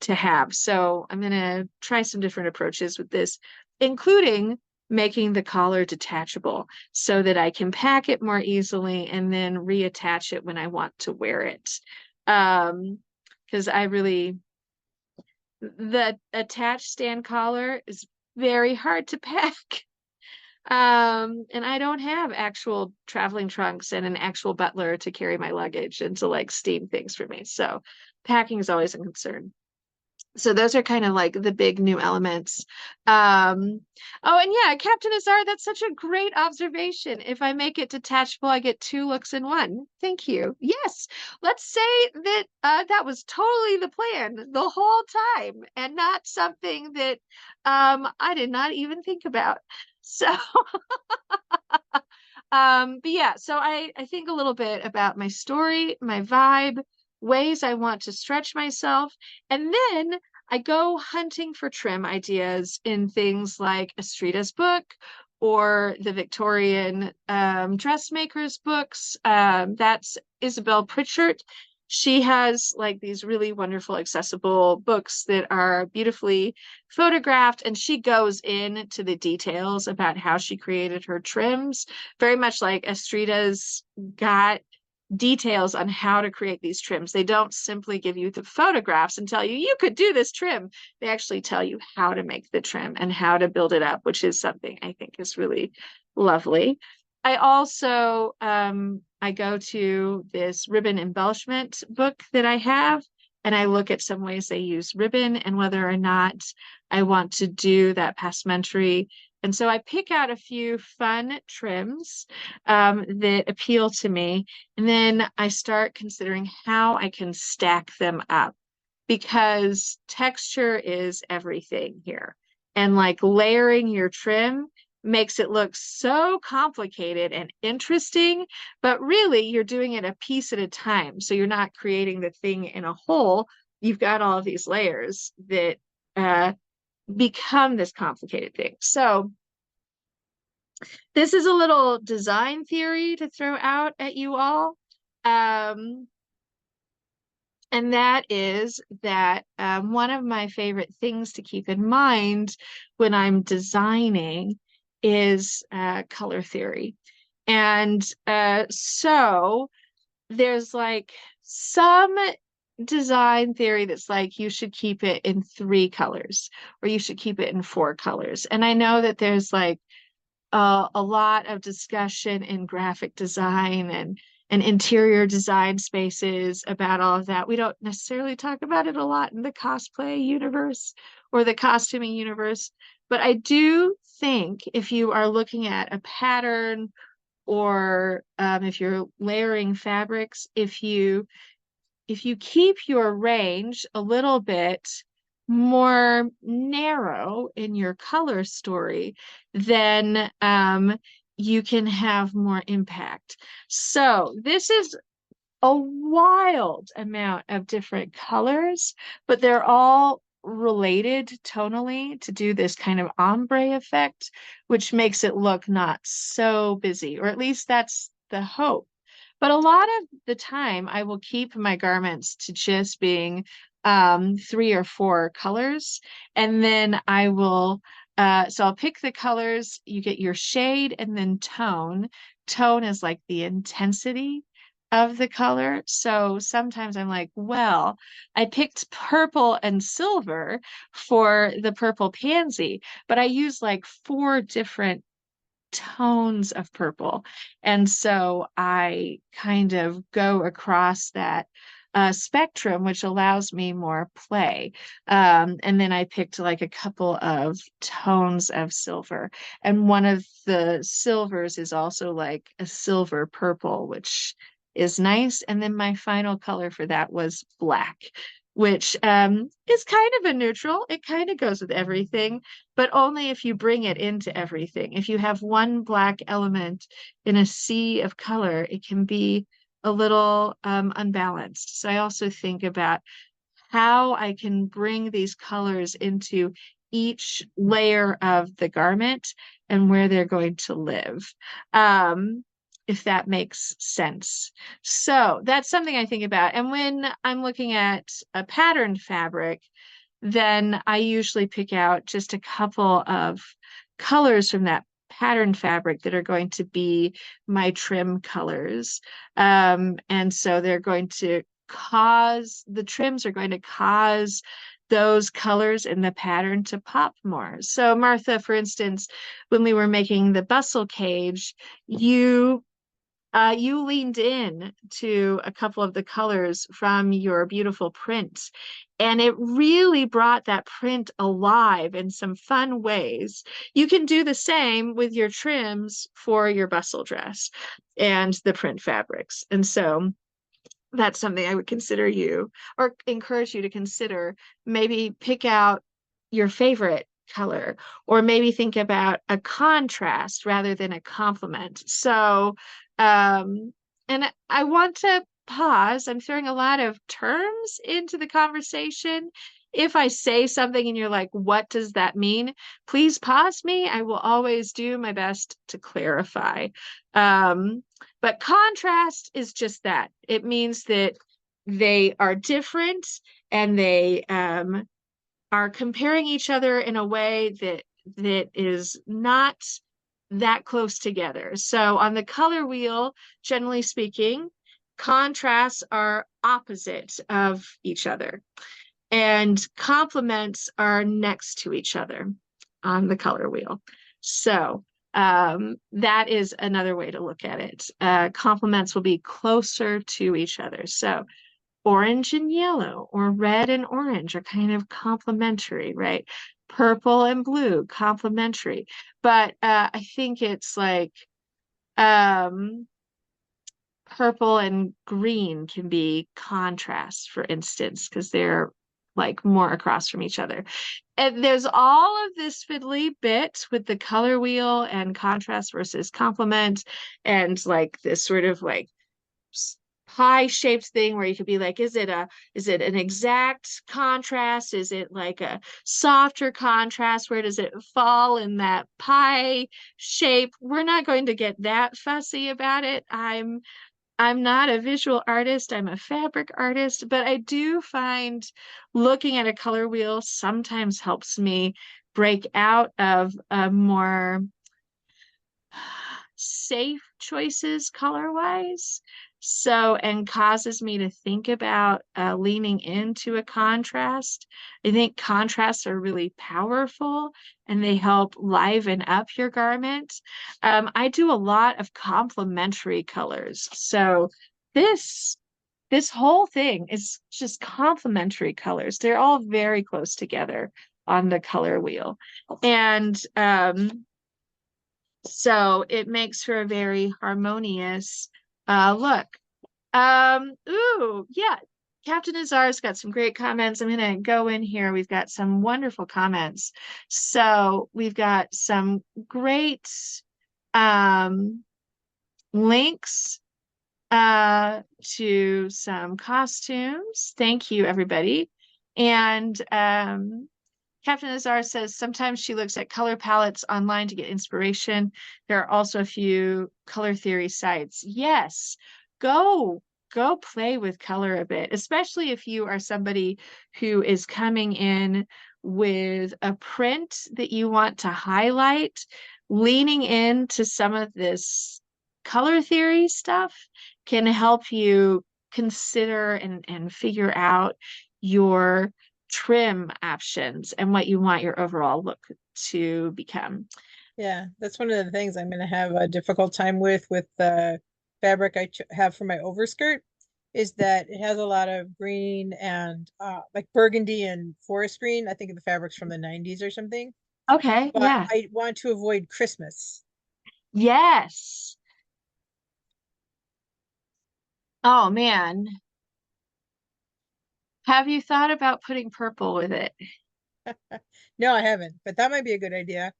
to have. So I'm going to try some different approaches with this, including making the collar detachable so that I can pack it more easily and then reattach it when I want to wear it. Because the attached stand collar is very hard to pack. And I don't have actual traveling trunks and an actual butler to carry my luggage and to like steam things for me. So packing is always a concern. So those are kind of like the big new elements. Oh, and yeah, Captain Azar, that's such a great observation. If I make it detachable, I get two looks in one. Thank you. Yes, let's say that that was totally the plan the whole time and not something that I did not even think about. So but yeah, so I think a little bit about my story, my vibe, ways I want to stretch myself, and then I go hunting for trim ideas in things like Astrida's book or the Victorian dressmakers books. That's Isabel Pritchard. She has like these really wonderful accessible books that are beautifully photographed, and she goes into the details about how she created her trims, very much like Astrida's got details on how to create these trims. They don't simply give you the photographs and tell you, you could do this trim. They actually tell you how to make the trim and how to build it up, which is something I think is really lovely. I also, I go to this ribbon embellishment book that I have, and I look at some ways they use ribbon and whether or not I want to do that passementerie. And so I pick out a few fun trims that appeal to me. And then I start considering how I can stack them up because texture is everything here. And like layering your trim makes it look so complicated and interesting, but really you're doing it a piece at a time. So you're not creating the thing in a whole. You've got all of these layers that become this complicated thing. So this is a little design theory to throw out at you all. And that is that one of my favorite things to keep in mind when I'm designing is color theory. And so there's like some design theory that's like you should keep it in 3 colors or you should keep it in 4 colors. And I know that there's like a lot of discussion in graphic design and interior design spaces about all of that. We don't necessarily talk about it a lot in the cosplay universe or the costuming universe, but I do think if you are looking at a pattern or if you're layering fabrics, if you keep your range a little bit more narrow in your color story, then you can have more impact. So this is a wild amount of different colors, but they're all related tonally to do this kind of ombre effect, which makes it look not so busy, or at least that's the hope. But a lot of the time, I will keep my garments to just being 3 or 4 colors, and then I will. So I'll pick the colors. You get your shade and then tone. Tone is like the intensity of the color. So sometimes I'm like, well, I picked purple and silver for the purple pansy, but I use like 4 different tones of purple. And so I kind of go across that spectrum, which allows me more play. And then I picked like a couple of tones of silver. And one of the silvers is also like a silver purple, which is nice. And then my final color for that was black, which is kind of a neutral. It kind of goes with everything, but only if you bring it into everything. If you have one black element in a sea of color, it can be a little unbalanced. So I also think about how I can bring these colors into each layer of the garment and where they're going to live. If that makes sense. So that's something I think about. And when I'm looking at a patterned fabric, then I usually pick out just a couple of colors from that patterned fabric that are going to be my trim colors. And so they're going to the trims are going to cause those colors in the pattern to pop more. So Martha, for instance, when we were making the bustle cage, you leaned in to a couple of the colors from your beautiful print, and it really brought that print alive in some fun ways. You can do the same with your trims for your bustle dress and the print fabrics. And so that's something I would consider you or encourage you to consider. Maybe pick out your favorite color, or maybe think about a contrast rather than a complement. So, and I want to pause. I'm throwing a lot of terms into the conversation. If I say something and you're like, what does that mean? Please pause me. I will always do my best to clarify. But contrast is just that. It means that they are different and they are comparing each other in a way that is not that close together. So on the color wheel, generally speaking, contrasts are opposite of each other, and complements are next to each other on the color wheel. So that is another way to look at it. Complements will be closer to each other. So orange and yellow, or red and orange, are kind of complementary, right? Purple and blue, complementary. But I think it's like purple and green can be contrasts, for instance, because they're like more across from each other. And there's all of this fiddly bit with the color wheel and contrast versus complement, and like this sort of like pie shaped thing where you could be like, is it an exact contrast? Is it like a softer contrast? Where does it fall in that pie shape? We're not going to get that fussy about it. I'm not a visual artist, I'm a fabric artist, but I do find looking at a color wheel sometimes helps me break out of a more safe choices color-wise. So, and causes me to think about leaning into a contrast. I think contrasts are really powerful and they help liven up your garment. I do a lot of complementary colors. So this whole thing is just complementary colors. They're all very close together on the color wheel. And so it makes for a very harmonious look. Ooh, yeah. Captain Azar's got some great comments. I'm gonna go in here. We've got some wonderful comments. So we've got some great links to some costumes. Thank you, everybody. And Captain Azar says sometimes she looks at color palettes online to get inspiration. There are also a few color theory sites. Yes, go play with color a bit, especially if you are somebody who is coming in with a print that you want to highlight. Leaning into some of this color theory stuff can help you consider and figure out your trim options and what you want your overall look to become. Yeah, that's one of the things I'm going to have a difficult time with the fabric I have for my overskirt, is that it has a lot of green and like burgundy and forest green. I think the fabric's from the 90s or something. Okay, But yeah. I want to avoid Christmas. Yes. Oh man. Have you thought about putting purple with it? No, I haven't, but that might be a good idea.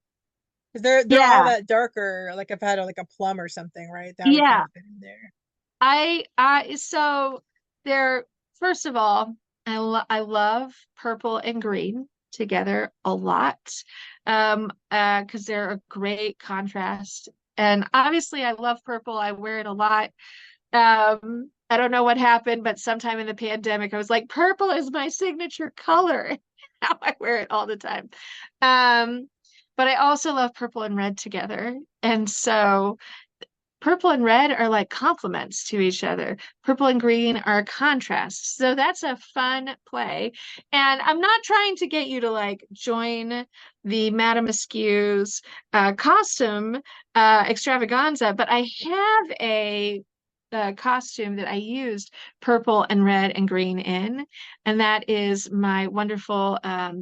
Because they're all Yeah. that darker, like if I had like a plum or something, right? That would kind Yeah. of fit in there. So they're, first of all, I love purple and green together a lot. Because they're a great contrast. And obviously I love purple. I wear it a lot. I don't know what happened, but sometime in the pandemic, I was like, purple is my signature color. Now I wear it all the time. Um, but I also love purple and red together. And so purple and red are like complements to each other. Purple and green are contrasts. So that's a fun play. And I'm not trying to get you to like join the Madame Askew's costume extravaganza, but I have a costume that I used purple and red and green in, and that is my wonderful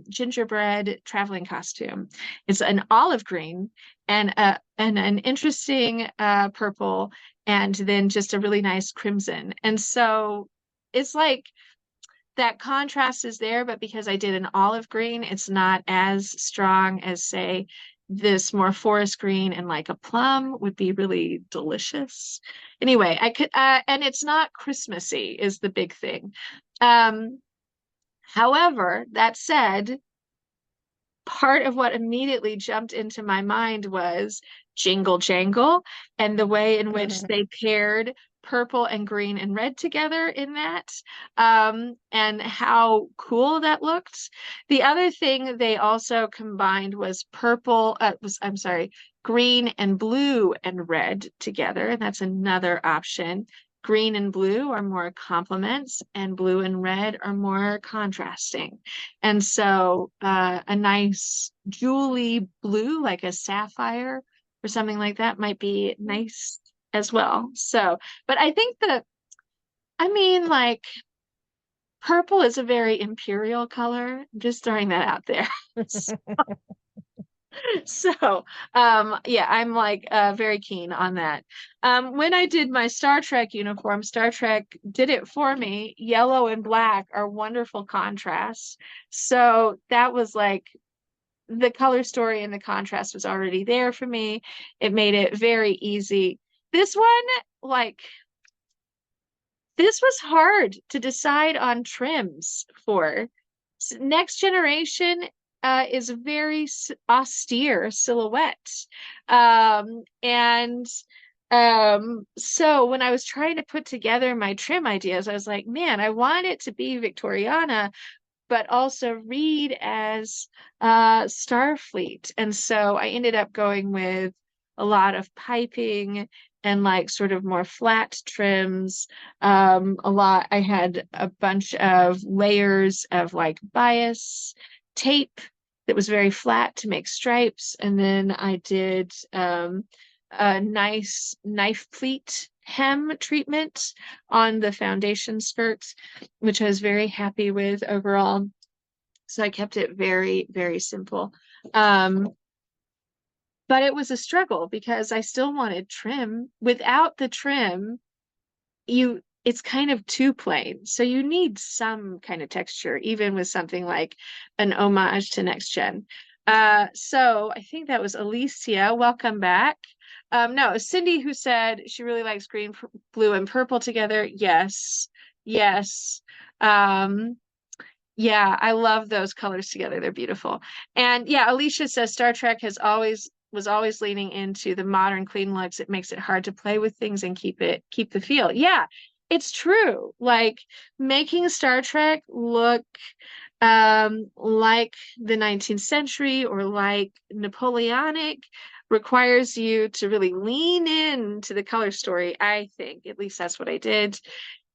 gingerbread traveling costume. It's an olive green and an interesting purple, and then just a really nice crimson. And so it's like that contrast is there, but because I did an olive green, it's not as strong as, say, this more forest green, and like a plum would be really delicious. Anyway, I could, and it's not Christmassy is the big thing. Um, However, that said, part of what immediately jumped into my mind was Jingle Jangle and the way in which they paired purple and green and red together in that, and how cool that looked. The other thing they also combined was I'm sorry, green and blue and red together, and that's another option. Green and blue are more complements, and blue and red are more contrasting. And so a nice jewelly blue, like a sapphire or something like that, might be nice as well. So, but I think I mean, like, purple is a very imperial color. I'm just throwing that out there. So, yeah, I'm like very keen on that. When I did my Star Trek uniform, Star Trek did it for me. Yellow and black are wonderful contrasts. So that was like the color story and the contrast was already there for me. It made it very easy. This one, like, this was hard to decide on trims for. Next Generation is a very austere silhouette. And so when I was trying to put together my trim ideas, I was like, man, I want it to be Victoriana, but also read as Starfleet. And so I ended up going with a lot of piping and like sort of more flat trims. I had a bunch of layers of like bias tape that was very flat to make stripes. And then I did a nice knife pleat hem treatment on the foundation skirts, which I was very happy with overall. So I kept it very, very simple. Um, but it was a struggle because I still wanted trim. Without the trim, it's kind of too plain. So you need some kind of texture, even with something like an homage to Next Gen. So I think that was Alicia. Welcome back. No, it was Cindy who said she really likes green, blue, and purple together. Yes, yes. Um, yeah, I love those colors together. They're beautiful. And yeah, Alicia says Star Trek was always leaning into the modern clean looks. It makes it hard to play with things and keep the feel. Yeah, it's true. Like making Star Trek look like the 19th century or like Napoleonic requires you to really lean in to the color story, I think. At least that's what I did.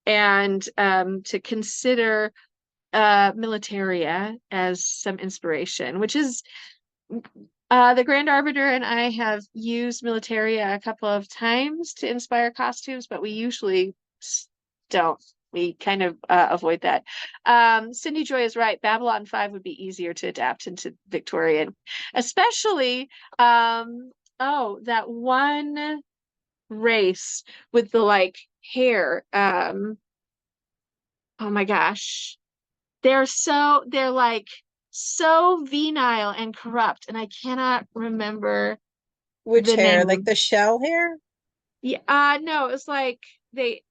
And to consider Militaria as some inspiration, which is the Grand Arbiter and I have used Militaria a couple of times to inspire costumes, but we usually don't we kind of avoid that. Cindy Joy is right. Babylon 5 would be easier to adapt into Victorian, especially oh, that one race with the like hair. Oh my gosh. They're like so venile and corrupt, and I cannot remember Which the hair? Like name. the shell hair? Yeah, no, it's like they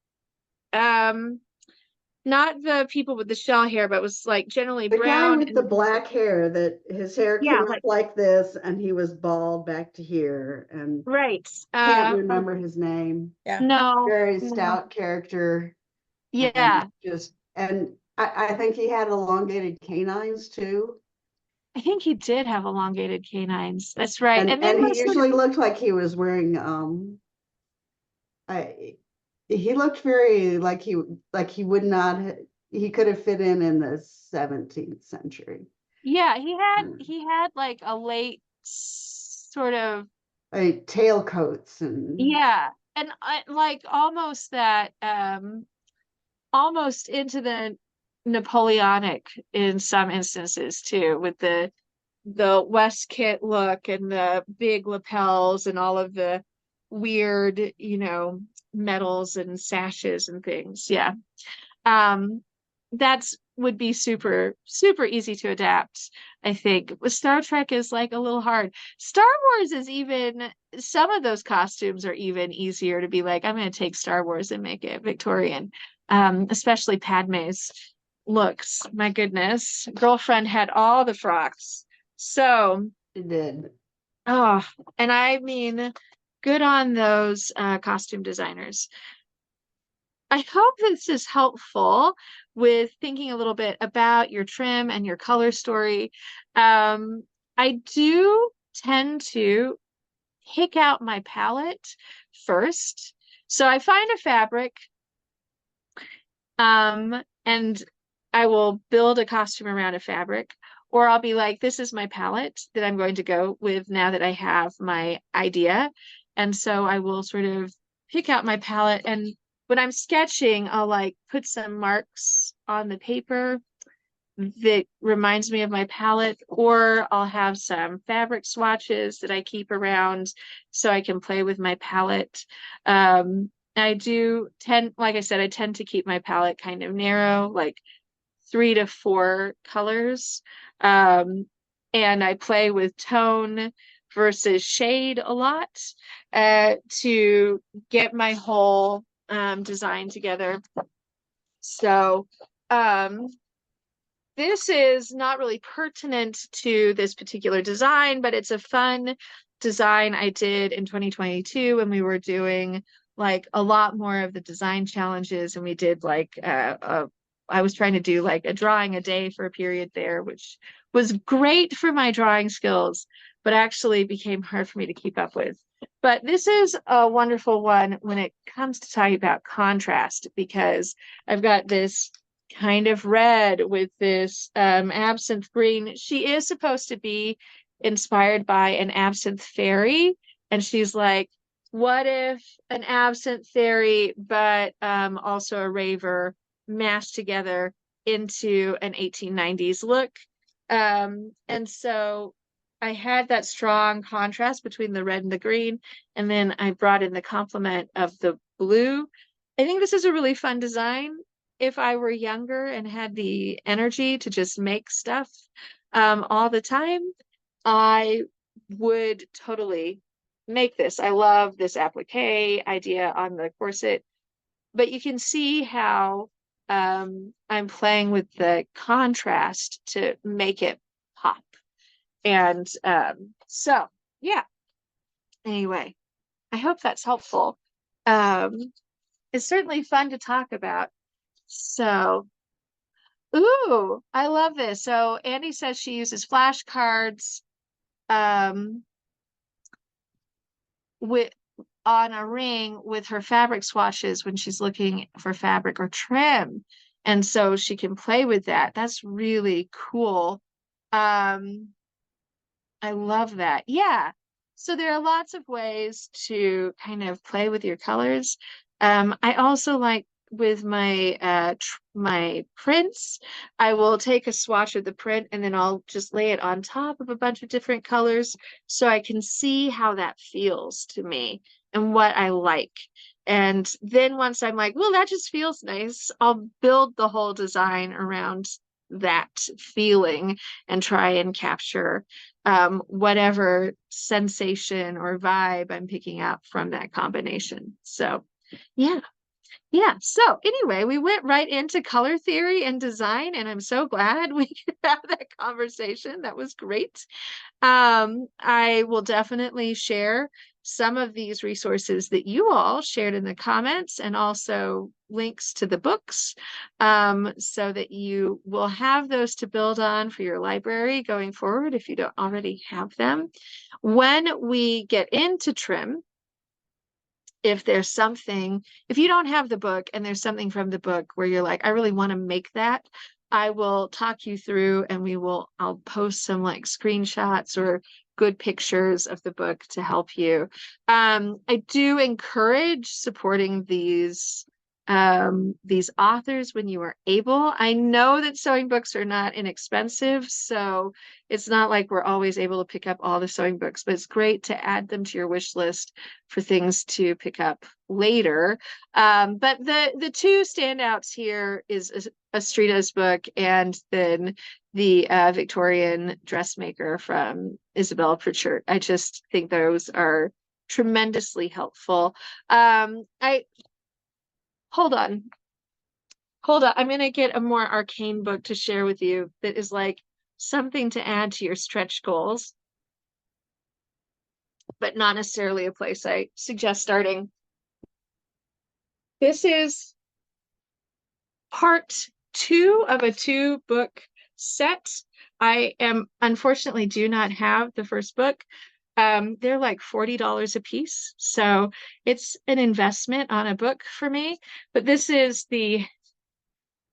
not the people with the shell hair, but it was like generally The guy brown with the and black hair, that his hair yeah, came up like like this and he was bald back to here, and right. can't remember his name. Yeah. No, Very no. stout character, and Yeah, I think he had elongated canines too. I think he did have elongated canines. That's right. And And they and were he sort of usually looked like he was wearing I he looked very like he would not he could have fit in the 17th century. yeah, Mm. he had like a late sort of Like tailcoats and yeah, and like almost that almost into the Napoleonic in some instances too, with the West look and the big lapels and all of the weird, medals and sashes and things. Yeah. Um, that's would be super, super easy to adapt, I think. With Star Trek is like a little hard. Star Wars is even some of those costumes are even easier to be like, I'm gonna take Star Wars and make it Victorian. Especially Padme's looks. My goodness. Girlfriend had all the frocks. So, he did. oh, and I mean, good on those costume designers. I hope this is helpful with thinking a little bit about your trim and your color story. I do tend to pick out my palette first. So I find a fabric, and I will build a costume around a fabric, or I'll be like, this is my palette that I'm going to go with now that I have my idea. And so I will sort of pick out my palette, and when I'm sketching, I'll like put some marks on the paper that reminds me of my palette, or I'll have some fabric swatches that I keep around so I can play with my palette. I do tend, like I said, I tend to keep my palette kind of narrow, like 3 to 4 colors. Um, and I play with tone versus shade a lot to get my whole design together. So, um, this is not really pertinent to this particular design, but it's a fun design I did in 2022 when we were doing like a lot more of the design challenges, and we did like I was trying to do like a drawing a day for a period there, which was great for my drawing skills, but actually became hard for me to keep up with. But this is a wonderful one when it comes to talking about contrast, because I've got this kind of red with this absinthe green. She is supposed to be inspired by an absinthe fairy, and she's like, what if an absinthe fairy, but also a raver mashed together into an 1890s look? And so I had that strong contrast between the red and the green, and then I brought in the complement of the blue. I think this is a really fun design. If I were younger and had the energy to just make stuff all the time, I would totally make this. I love this applique idea on the corset, but you can see how I'm playing with the contrast to make it pop. And so, yeah, anyway, I hope that's helpful. It's certainly fun to talk about. So, ooh, I love this. So Andy says she uses flashcards with on a ring with her fabric swatches when she's looking for fabric or trim. And so she can play with that. That's really cool. Um, I love that. Yeah. So there are lots of ways to kind of play with your colors. I also like with my my prints, I will take a swatch of the print and then I'll just lay it on top of a bunch of different colors so I can see how that feels to me and what I like. And then once I'm like, well, that just feels nice, I'll build the whole design around that feeling and try and capture whatever sensation or vibe I'm picking up from that combination. So, yeah. Yeah. So anyway, we went right into color theory and design, and I'm so glad we could have that conversation. That was great. I will definitely share some of these resources that you all shared in the comments and also links to the books so that you will have those to build on for your library going forward if you don't already have them. When we get into trim, if there's something, if you don't have the book and there's something from the book where you're like, I really want to make that, I will talk you through and I'll post some like screenshots or good pictures of the book to help you. I do encourage supporting these authors when you are able. I know that sewing books are not inexpensive, so it's not like we're always able to pick up all the sewing books, but it's great to add them to your wish list for things to pick up later. But the two standouts here is Astrida's book and then the Victorian dressmaker from Isabella Pritchard. I just think those are tremendously helpful. I hold on. Hold on. I'm going to get a more arcane book to share with you that is like something to add to your stretch goals, but not necessarily a place I suggest starting. This is part 2 of a 2-book set. I unfortunately do not have the first book. They're like $40 a piece. So it's an investment on a book for me. But this is the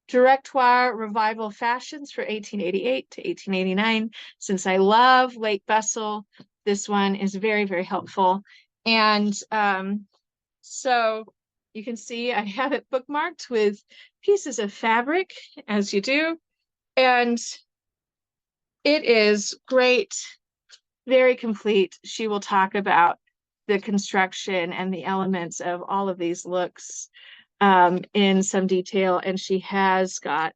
Directoire Revival Fashions for 1888 to 1889. Since I love late Bustle, this one is very, very helpful. And so you can see I have it bookmarked with pieces of fabric, as you do. And it is great, very complete. She will talk about the construction and the elements of all of these looks in some detail, and she has got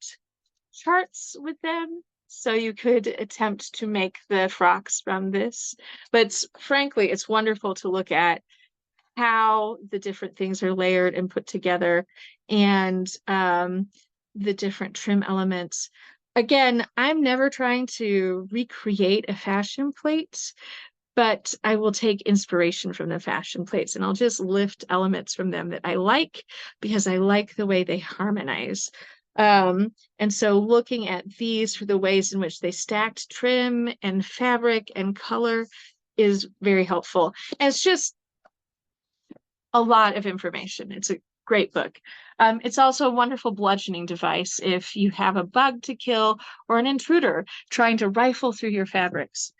charts with them, so you could attempt to make the frocks from this. But frankly, it's wonderful to look at how the different things are layered and put together, and the different trim elements. Again, I'm never trying to recreate a fashion plate, but I will take inspiration from the fashion plates and I'll just lift elements from them that I like because I like the way they harmonize. And so looking at these for the ways in which they stacked trim and fabric and color is very helpful. And it's just a lot of information. It's a great book. It's also a wonderful bludgeoning device if you have a bug to kill or an intruder trying to rifle through your fabrics.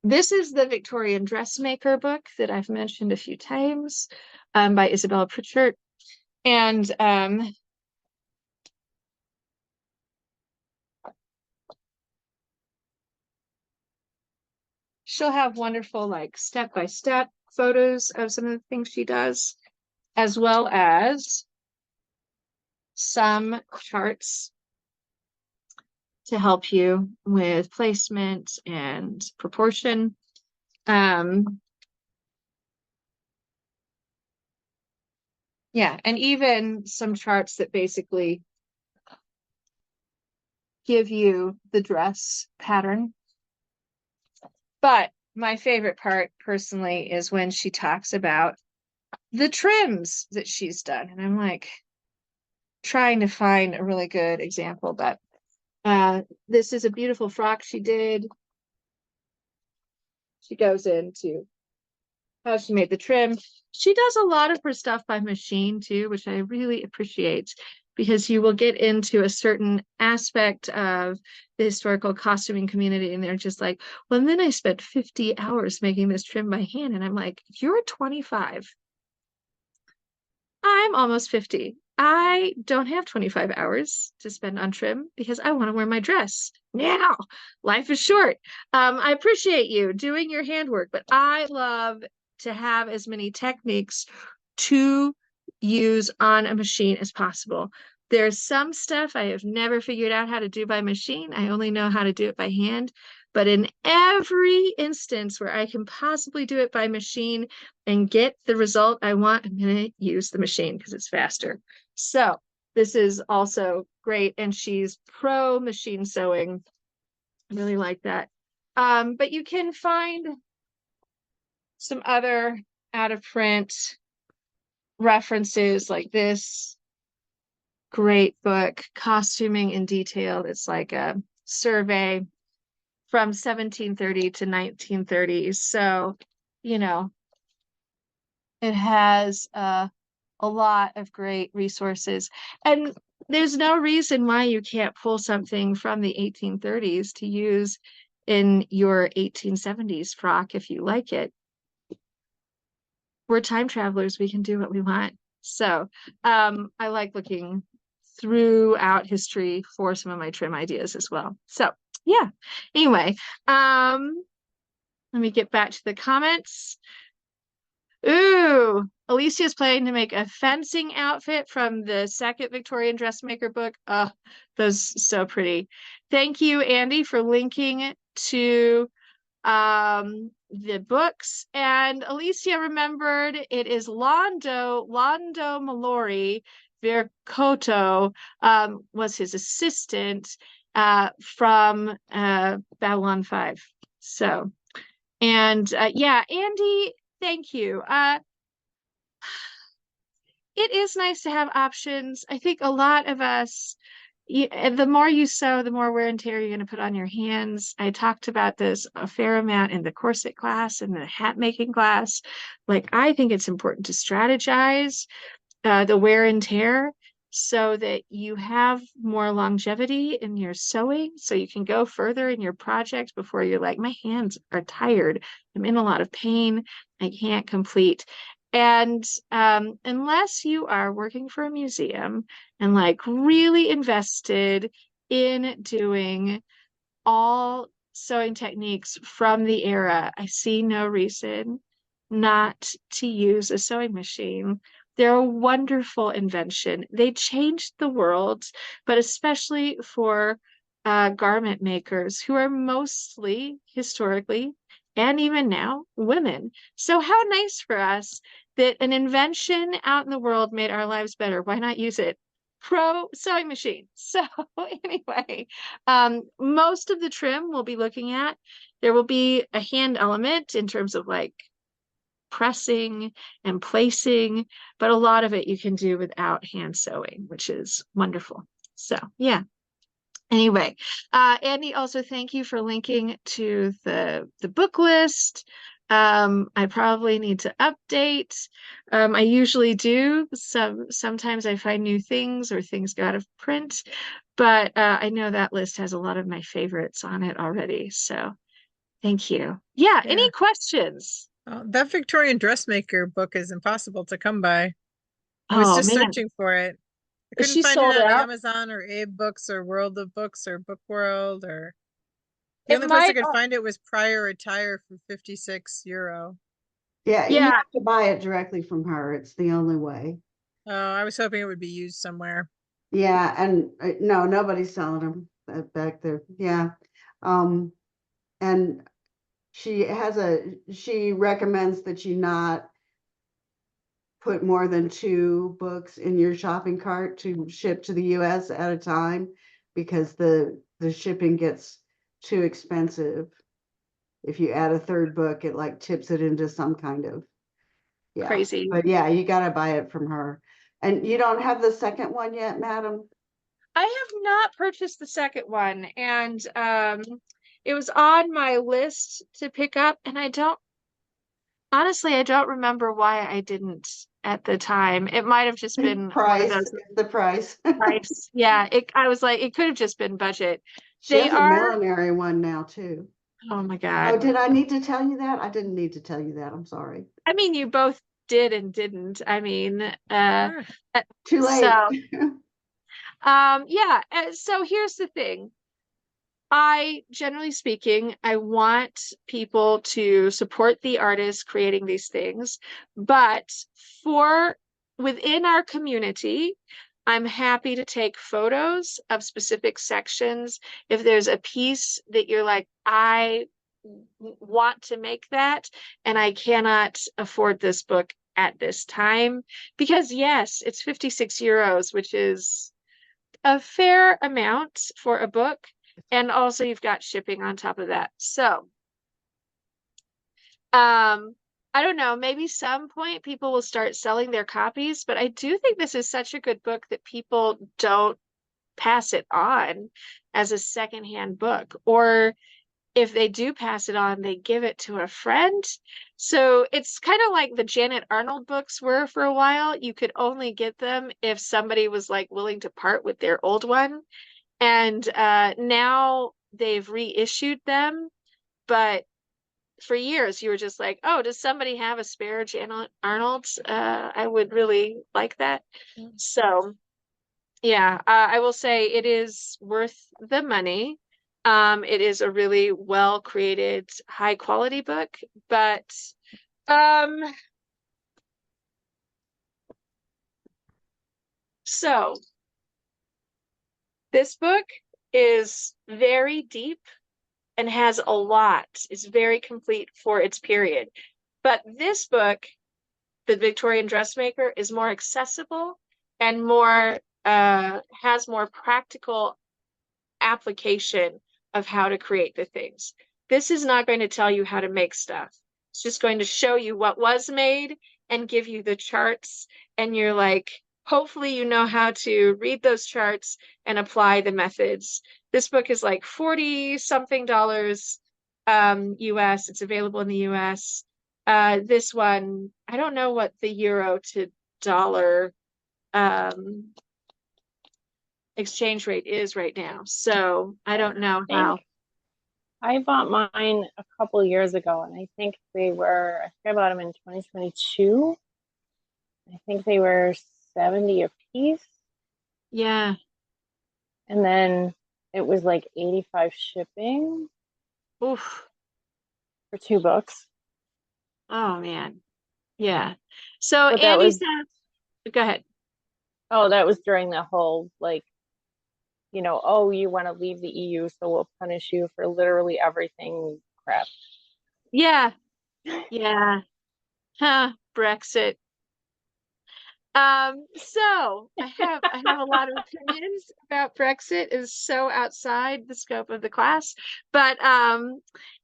This is the Victorian dressmaker book that I've mentioned a few times by Isabella Pritchard. And she'll have wonderful like step-by-step photos of some of the things she does, as well as some charts to help you with placement and proportion. Yeah, and even some charts that basically give you the dress pattern. But my favorite part personally is when she talks about the trims that she's done. And I'm like trying to find a really good example, but this is a beautiful frock she did. She goes into how she made the trim. She does a lot of her stuff by machine too, which I really appreciate, because you will get into a certain aspect of the historical costuming community and they're just like, well, and then I spent 50 hours making this trim by hand. And I'm like, you're 25. I'm almost 50. I don't have 25 hours to spend on trim because I want to wear my dress now. Life is short. I appreciate you doing your handwork, but I love to have as many techniques to use on a machine as possible. There's some stuff I have never figured out how to do by machine. I only know how to do it by hand. But in every instance where I can possibly do it by machine and get the result I want, I'm going to use the machine because it's faster. So this is also great. And she's pro machine sewing. I really like that. But you can find some other out of print references like this great book, Costuming in Detail. It's like a survey from 1730 to 1930. So, you know, it has a lot of great resources. And there's no reason why you can't pull something from the 1830s to use in your 1870s frock if you like it. We're time travelers, we can do what we want. So I like looking throughout history for some of my trim ideas as well. So yeah, anyway, let me get back to the comments. Ooh, Alicia's planning to make a fencing outfit from the second Victorian dressmaker book. Oh, those so pretty. Thank you, Andy, for linking to the books. And Alicia remembered it is Londo Mallory Virkoto was his assistant from Babylon 5. So, and yeah, Andy, thank you. It is nice to have options. I think a lot of us, the more you sew, the more wear and tear you're going to put on your hands. I talked about this a fair amount in the corset class and the hat making class. Like, I think it's important to strategize the wear and tear so that you have more longevity in your sewing, so you can go further in your project before you're like, my hands are tired. I'm in a lot of pain. I can't complete. And unless you are working for a museum and like really invested in doing all sewing techniques from the era, I see no reason not to use a sewing machine. They're a wonderful invention. They changed the world, but especially for garment makers who are mostly historically and even now women. So how nice for us that an invention out in the world made our lives better. Why not use it? Pro sewing machine. So anyway, most of the trim we'll be looking at, there will be a hand element in terms of like pressing and placing, but a lot of it you can do without hand sewing, which is wonderful. So yeah. Anyway, Andy, also thank you for linking to the book list. I probably need to update. I usually do. Sometimes I find new things or things go out of print, but I know that list has a lot of my favorites on it already. So thank you. Yeah, Yeah. any questions? Oh, that Victorian dressmaker book is impossible to come by. I was Oh just man, searching for it. I is couldn't she find it sold on out? Amazon or Abe Books or World of Books or Book World or the It only place I might. could find it was Prior Attire for €56. Yeah, you Yeah, have to buy it directly from her. It's the only way. Oh, I was hoping it would be used somewhere. Yeah, and no, nobody's selling them back there. Yeah. And she recommends that you not put more than 2 books in your shopping cart to ship to the US at a time because the shipping gets too expensive. If you add a 3rd book, it like tips it into some kind of, yeah. crazy. But yeah, you gotta buy it from her. And you don't have the second one yet, madam? I have not purchased the second one, and it was on my list to pick up, and honestly, I don't remember why I didn't at the time. It might have just been one of Price, those the price. price. Yeah, I was like, it could have just been budget. She They has a are, millinery one now too. oh my Oh, God. did I need to tell you that? I didn't need to tell you that. I'm sorry. I mean, you both did and didn't. I mean, Ah, Too late. so yeah, so here's the thing. Generally speaking, I want people to support the artists creating these things, but for within our community, I'm happy to take photos of specific sections. If there's a piece that you're like, I want to make that, and I cannot afford this book at this time, because yes, it's 56 euros, which is a fair amount for a book. And also you've got shipping on top of that. So, I don't know, maybe some point people will start selling their copies, but I do think this is such a good book that people don't pass it on as a secondhand book. Or if they do pass it on, they give it to a friend. So it's kind of like the Janet Arnold books were for a while. You could only get them if somebody was like willing to part with their old one. And now they've reissued them, but for years you were just like, oh, does somebody have a spare Janet Arnold's? I would really like that. So yeah, I will say it is worth the money. It is a really well created, high quality book, but um, so this book is very deep and has a lot, is very complete for its period. But this book, The Victorian Dressmaker, is more accessible and more has more practical application of how to create the things. This is not going to tell you how to make stuff. It's just going to show you what was made and give you the charts. And you're like, hopefully you know how to read those charts and apply the methods. This book is like 40 something dollars US. It's available in the US. This one, I don't know what the euro to dollar um exchange rate is right now. So I don't know how. I bought mine a couple years ago, and I think I bought them in 2022. I think they were 70 a piece. Yeah. And then it was like 85 shipping Oof. for 2 books. Oh man. Yeah. So But that Andy was, says, go ahead. that was during the whole, like, oh, you want to leave the EU, so we'll punish you for literally everything crap. Yeah. Yeah. Huh. Brexit. So I have a lot of opinions about Brexit. Is so outside the scope of the class. But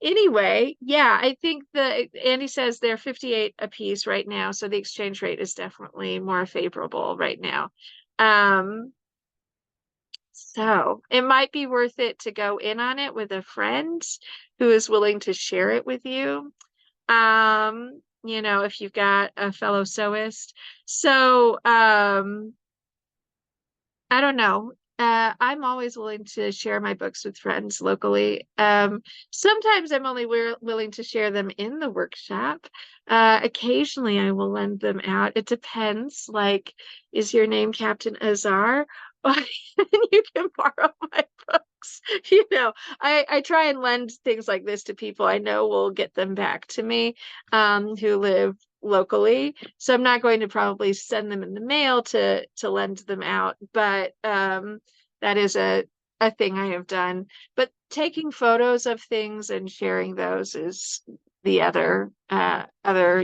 anyway, yeah, I think Andy says they're 58 a piece right now, so the exchange rate is definitely more favorable right now. So it might be worth it to go in on it with a friend who is willing to share it with you. If you've got a fellow sewist. So, I don't know. I'm always willing to share my books with friends locally. Sometimes I'm only willing to share them in the workshop. Occasionally I will lend them out. It depends. Like, is your name Captain Azar? You can borrow my books. I try and lend things like this to people I know will get them back to me, who live locally. So I'm not going to probably send them in the mail to lend them out, but that is a thing I have done. But taking photos of things and sharing those is the other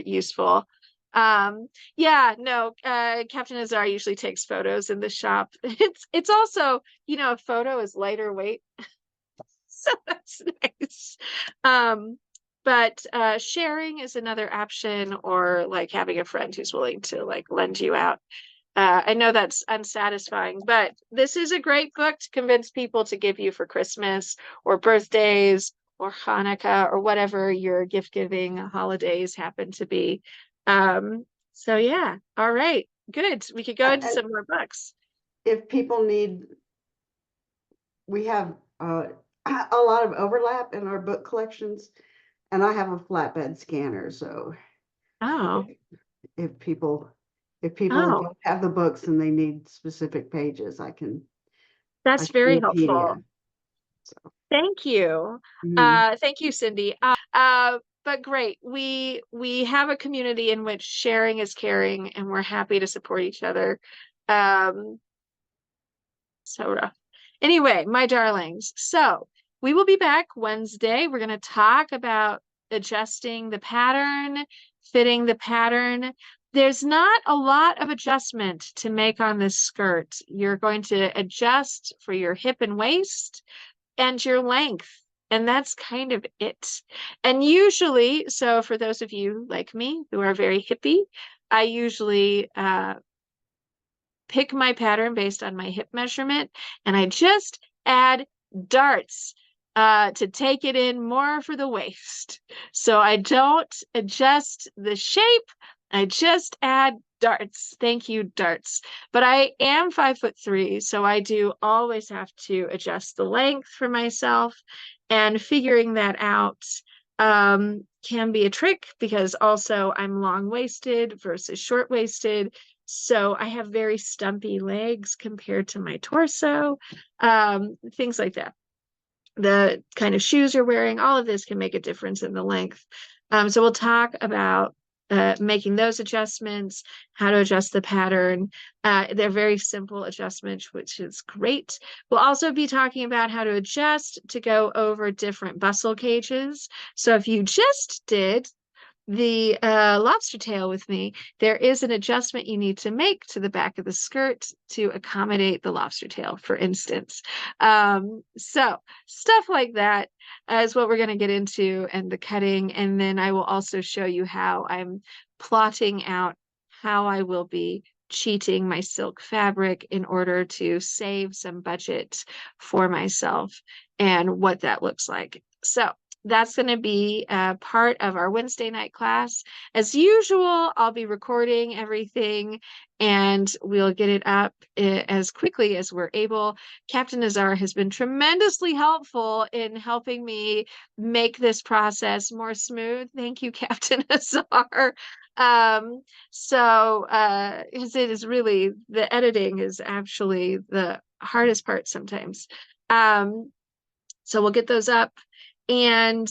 useful. Yeah, no, Captain Azar usually takes photos in the shop. It's also, a photo is lighter weight. So that's nice. But sharing is another option, or like having a friend who's willing to like lend you out. I know that's unsatisfying, but this is a great book to convince people to give you for Christmas or birthdays or Hanukkah or whatever your gift giving holidays happen to be. So yeah, all right, good. We could go into some more books. If people need, we have a lot of overlap in our book collections, and I have a flatbed scanner, so Oh, if people Oh, don't have the books and they need specific pages, I can that's do very a helpful. PDF. Thank you. Mhm. Thank you, Cindy. But great. We have a community in which sharing is caring, and we're happy to support each other. Um, so rough. Anyway, my darlings. So we will be back Wednesday. We're going to talk about adjusting the pattern, fitting the pattern. There's not a lot of adjustment to make on this skirt. You're going to adjust for your hip and waist and your length. And that's kind of it. And usually, so for those of you like me who are very hippie, I usually pick my pattern based on my hip measurement, and I just add darts to take it in more for the waist. So I don't adjust the shape, I just add darts. Thank you, darts. But I am 5'3", so I do always have to adjust the length for myself, and figuring that out can be a trick because also I'm long-waisted versus short-waisted. So I have very stumpy legs compared to my torso, things like that. The kind of shoes you're wearing, all of this can make a difference in the length. So we'll talk about making those adjustments, how to adjust the pattern. They're very simple adjustments, which is great. We'll also be talking about how to adjust to go over different bustle cages. So if you just did the lobster tail with me, there is an adjustment you need to make to the back of the skirt to accommodate the lobster tail, for instance. So stuff like that is what we're going to get into, and the cutting. And then I will also show you how I'm plotting out how I will be cheating my silk fabric in order to save some budget for myself and what that looks like. So that's going to be part of our Wednesday night class. As usual, I'll be recording everything and we'll get it up as quickly as we're able. Captain Nazar has been tremendously helpful in helping me make this process more smooth. Thank you, Captain Nazar. Because it is really, the editing is actually the hardest part sometimes. So we'll get those up. And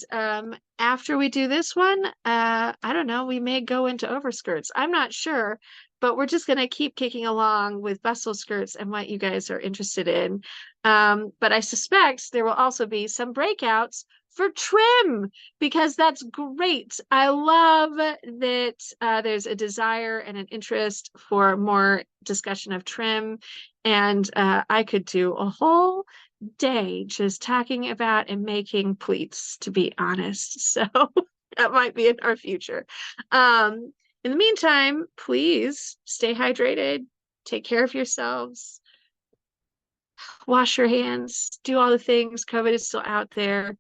after we do this one, I don't know, we may go into overskirts. I'm not sure, but we're just going to keep kicking along with bustle skirts and what you guys are interested in. But I suspect there will also be some breakouts for trim because that's great. I love that there's a desire and an interest for more discussion of trim. And I could do a whole day just talking about and making pleats, to be honest. So that might be in our future. In the meantime, please stay hydrated, take care of yourselves, wash your hands, do all the things. COVID is still out there.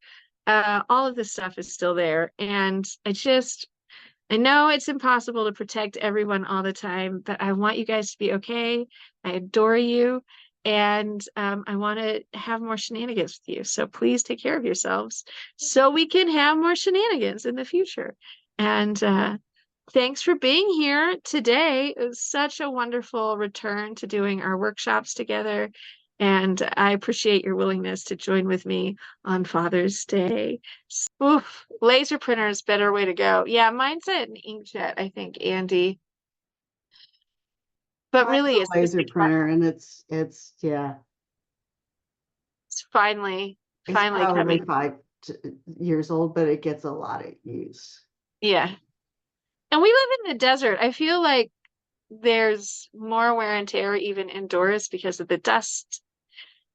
All of this stuff is still there. And I know it's impossible to protect everyone all the time, but I want you guys to be okay. I adore you. And I want to have more shenanigans with you. So please take care of yourselves so we can have more shenanigans in the future. And thanks for being here today. It was such a wonderful return to doing our workshops together. And I appreciate your willingness to join with me on Father's Day. Oof, laser printer is better way to go. Yeah, mine's an inkjet, I think, Andy. But Mine's really, a it's just laser printer, and it's yeah, it's finally it's probably coming. 5 years old, but it gets a lot of use. Yeah. And we live in the desert. I feel like there's more wear and tear even indoors because of the dust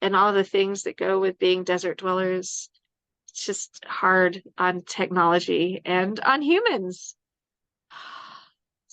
and all the things that go with being desert dwellers. It's just hard on technology and on humans.